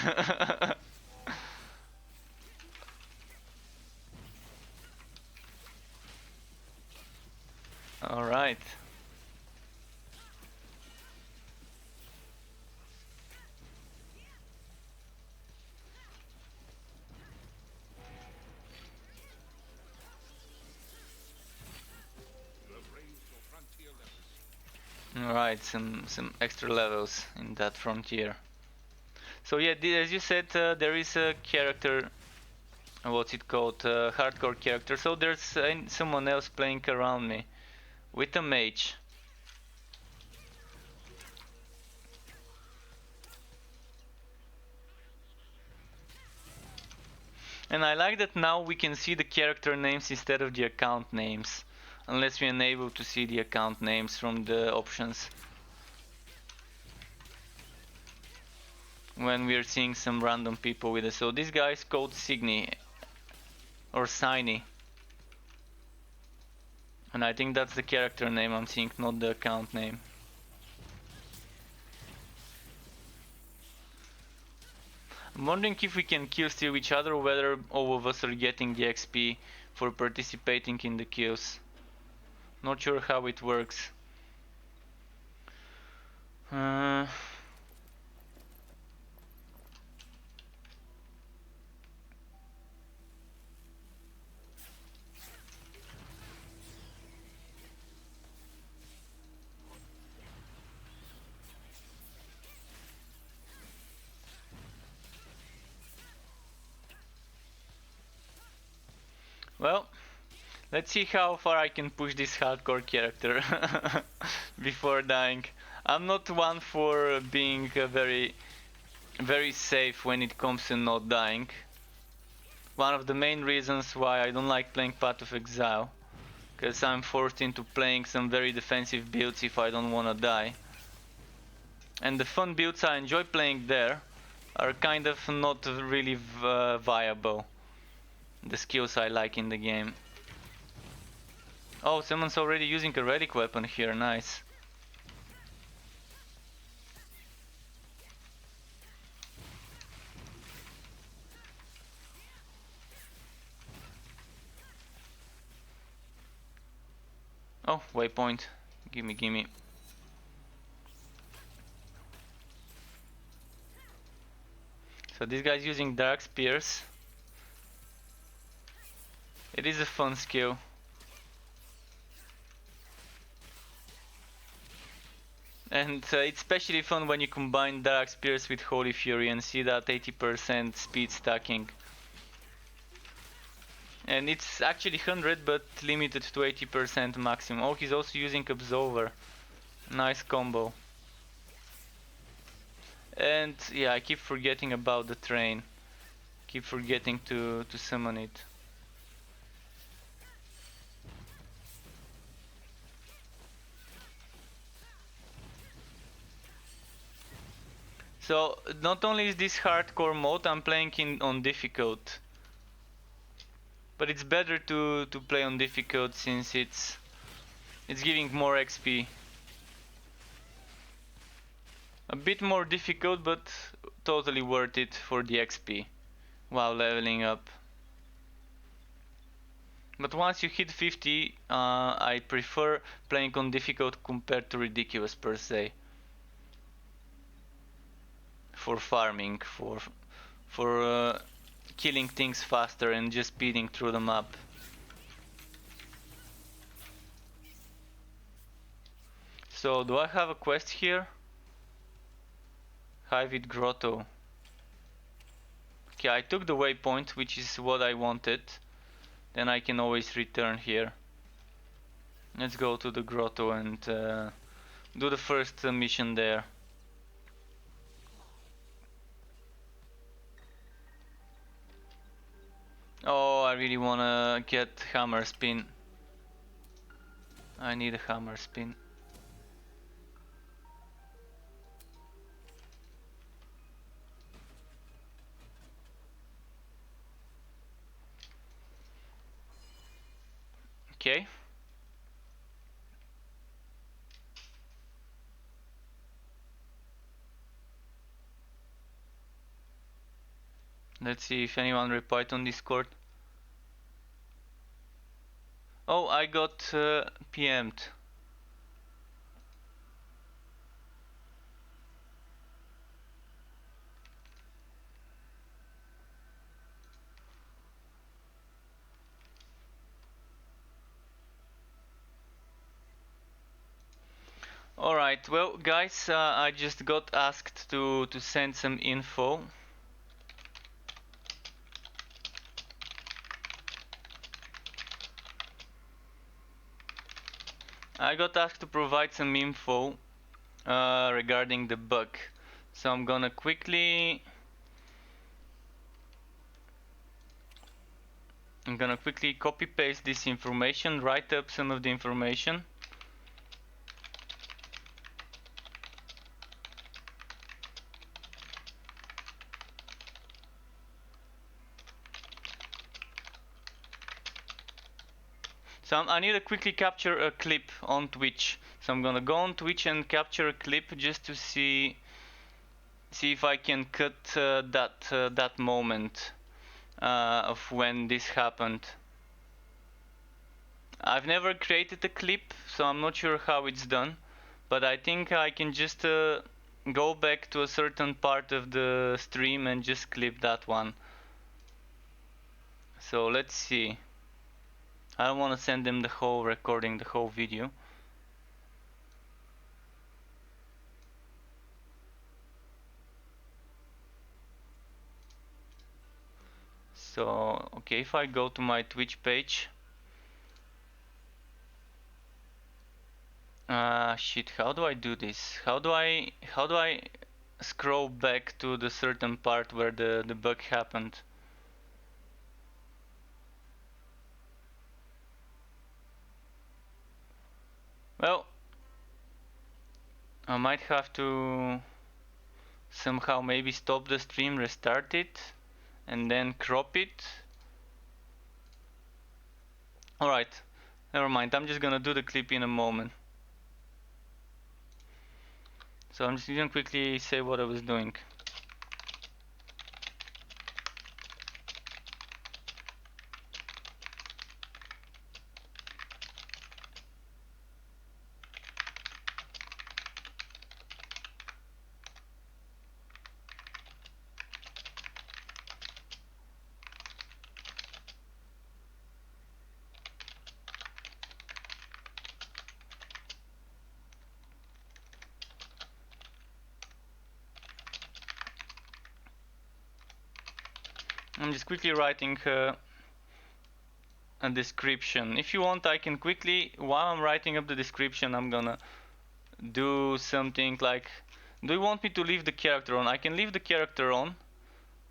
All right. Alright, some extra levels in that frontier. So yeah, as you said, there is a character, what's it called, hardcore character. So there's someone else playing around me with a mage. And I like that now we can see the character names instead of the account names. Unless we are unable to see the account names from the options. When we are seeing some random people with us. So this guy is called Signy. Or Signy. And I think that's the character name I'm seeing, not the account name. I'm wondering if we can kill steal each other or whether all of us are getting the XP for participating in the kills. Not sure how it works. Well, let's see how far I can push this hardcore character before dying. I'm not one for being very safe when it comes to not dying. One of the main reasons why I don't like playing Path of Exile, because I'm forced into playing some very defensive builds if I don't want to die. And the fun builds I enjoy playing there are kind of not really viable. The skills I like in the game. Oh, someone's already using a relic weapon here, nice. Oh, waypoint. Gimme, gimme. So this guy's using Dark Spears. It is a fun skill. And it's especially fun when you combine Dark Spears with Holy Fury and see that 80% speed stacking. And it's actually 100 but limited to 80% maximum. Oh, he's also using Absolver. Nice combo. And yeah, I keep forgetting about the train. Keep forgetting to summon it. So not only is this hardcore mode, I'm playing on difficult. But it's better to play on difficult since it's giving more XP. A bit more difficult, but totally worth it for the XP while leveling up. But once you hit 50, I prefer playing on difficult compared to ridiculous per se. For farming, for killing things faster and just speeding through the map. So do I have a quest here? Hivid Grotto. Okay, I took the waypoint, which is what I wanted. Then I can always return here. Let's go to the grotto and do the first mission there. Oh, I really wanna get hammer spin. I need a hammer spin. Okay. Let's see if anyone replied on Discord. Oh, I got PM'd. Alright, well guys, I just got asked to send some info. I got asked to provide some info regarding the bug. So I'm gonna quickly copy paste this information, write up some of the information. So I need to quickly capture a clip on Twitch. So I'm gonna go on Twitch and capture a clip just to see if I can cut that moment of when this happened. I've never created a clip, so I'm not sure how it's done, but I think I can just go back to a certain part of the stream and just clip that one. So let's see. I don't want to send them the whole recording, the whole video. So okay, if I go to my Twitch page, shit, how do I do this? How do I scroll back to the certain part where the bug happened? Well, I might have to somehow maybe stop the stream, restart it, and then crop it. Alright, never mind, I'm just gonna do the clip in a moment. So I'm just gonna quickly say what I was doing. I'm just quickly writing a description. If you want, I can quickly, while I'm writing up the description, I'm gonna do something like, do you want me to leave the character on? I can leave the character on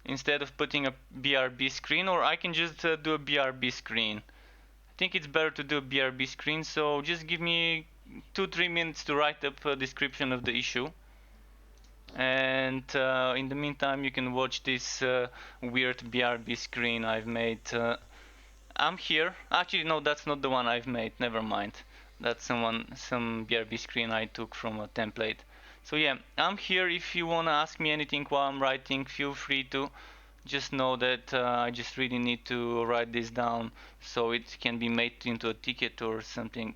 instead of putting a BRB screen, or I can just do a BRB screen. I think it's better to do a BRB screen, so just give me 2-3 minutes to write up a description of the issue. And in the meantime, you can watch this weird BRB screen I've made. I'm here. Actually, no, that's not the one I've made. Never mind. That's some BRB screen I took from a template. So yeah, I'm here. If you wanna ask me anything while I'm writing, feel free to. Just know that I just really need to write this down so it can be made into a ticket or something.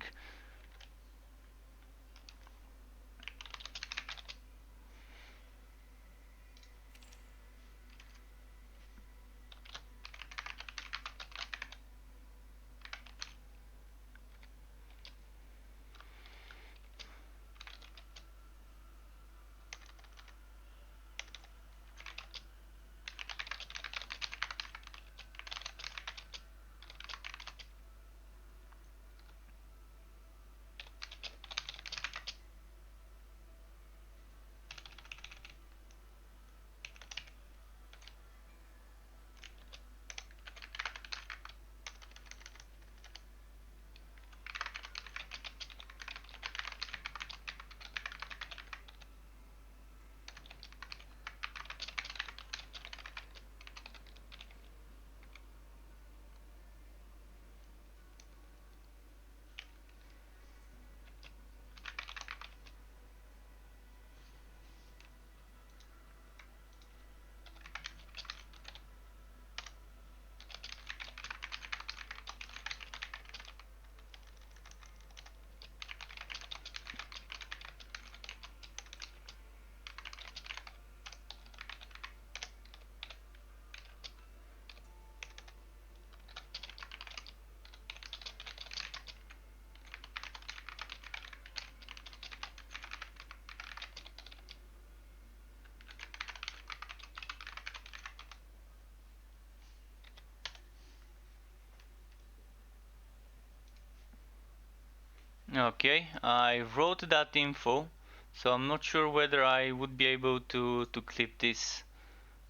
Okay, I wrote that info, so I'm not sure whether I would be able to clip this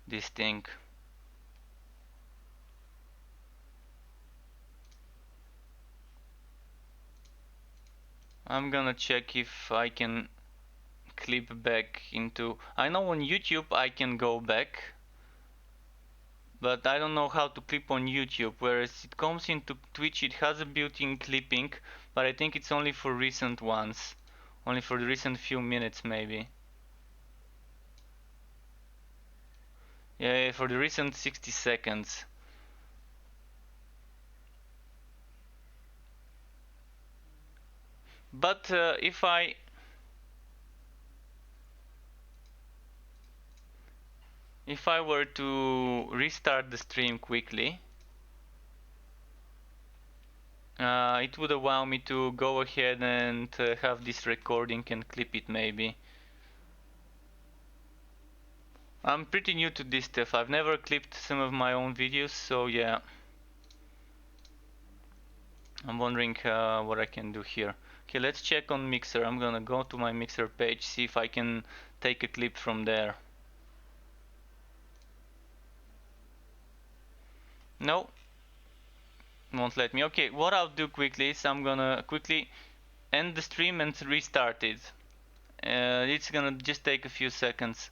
thing. I'm gonna check if I can clip back into. I know on YouTube I can go back, but I don't know how to clip on YouTube. Whereas it comes into Twitch, it has a built-in clipping, but I think it's only for recent ones, only for the recent few minutes maybe. Yeah, for the recent 60 seconds. But if I were to restart the stream quickly, it would allow me to go ahead and have this recording and clip it maybe. I'm pretty new to this stuff. I've never clipped some of my own videos, so yeah. I'm wondering what I can do here. Okay, let's check on Mixer. I'm gonna go to my Mixer page, see if I can take a clip from there. No, won't let me. Okay, what I'll do quickly is I'm gonna quickly end the stream and restart it. It's gonna just take a few seconds.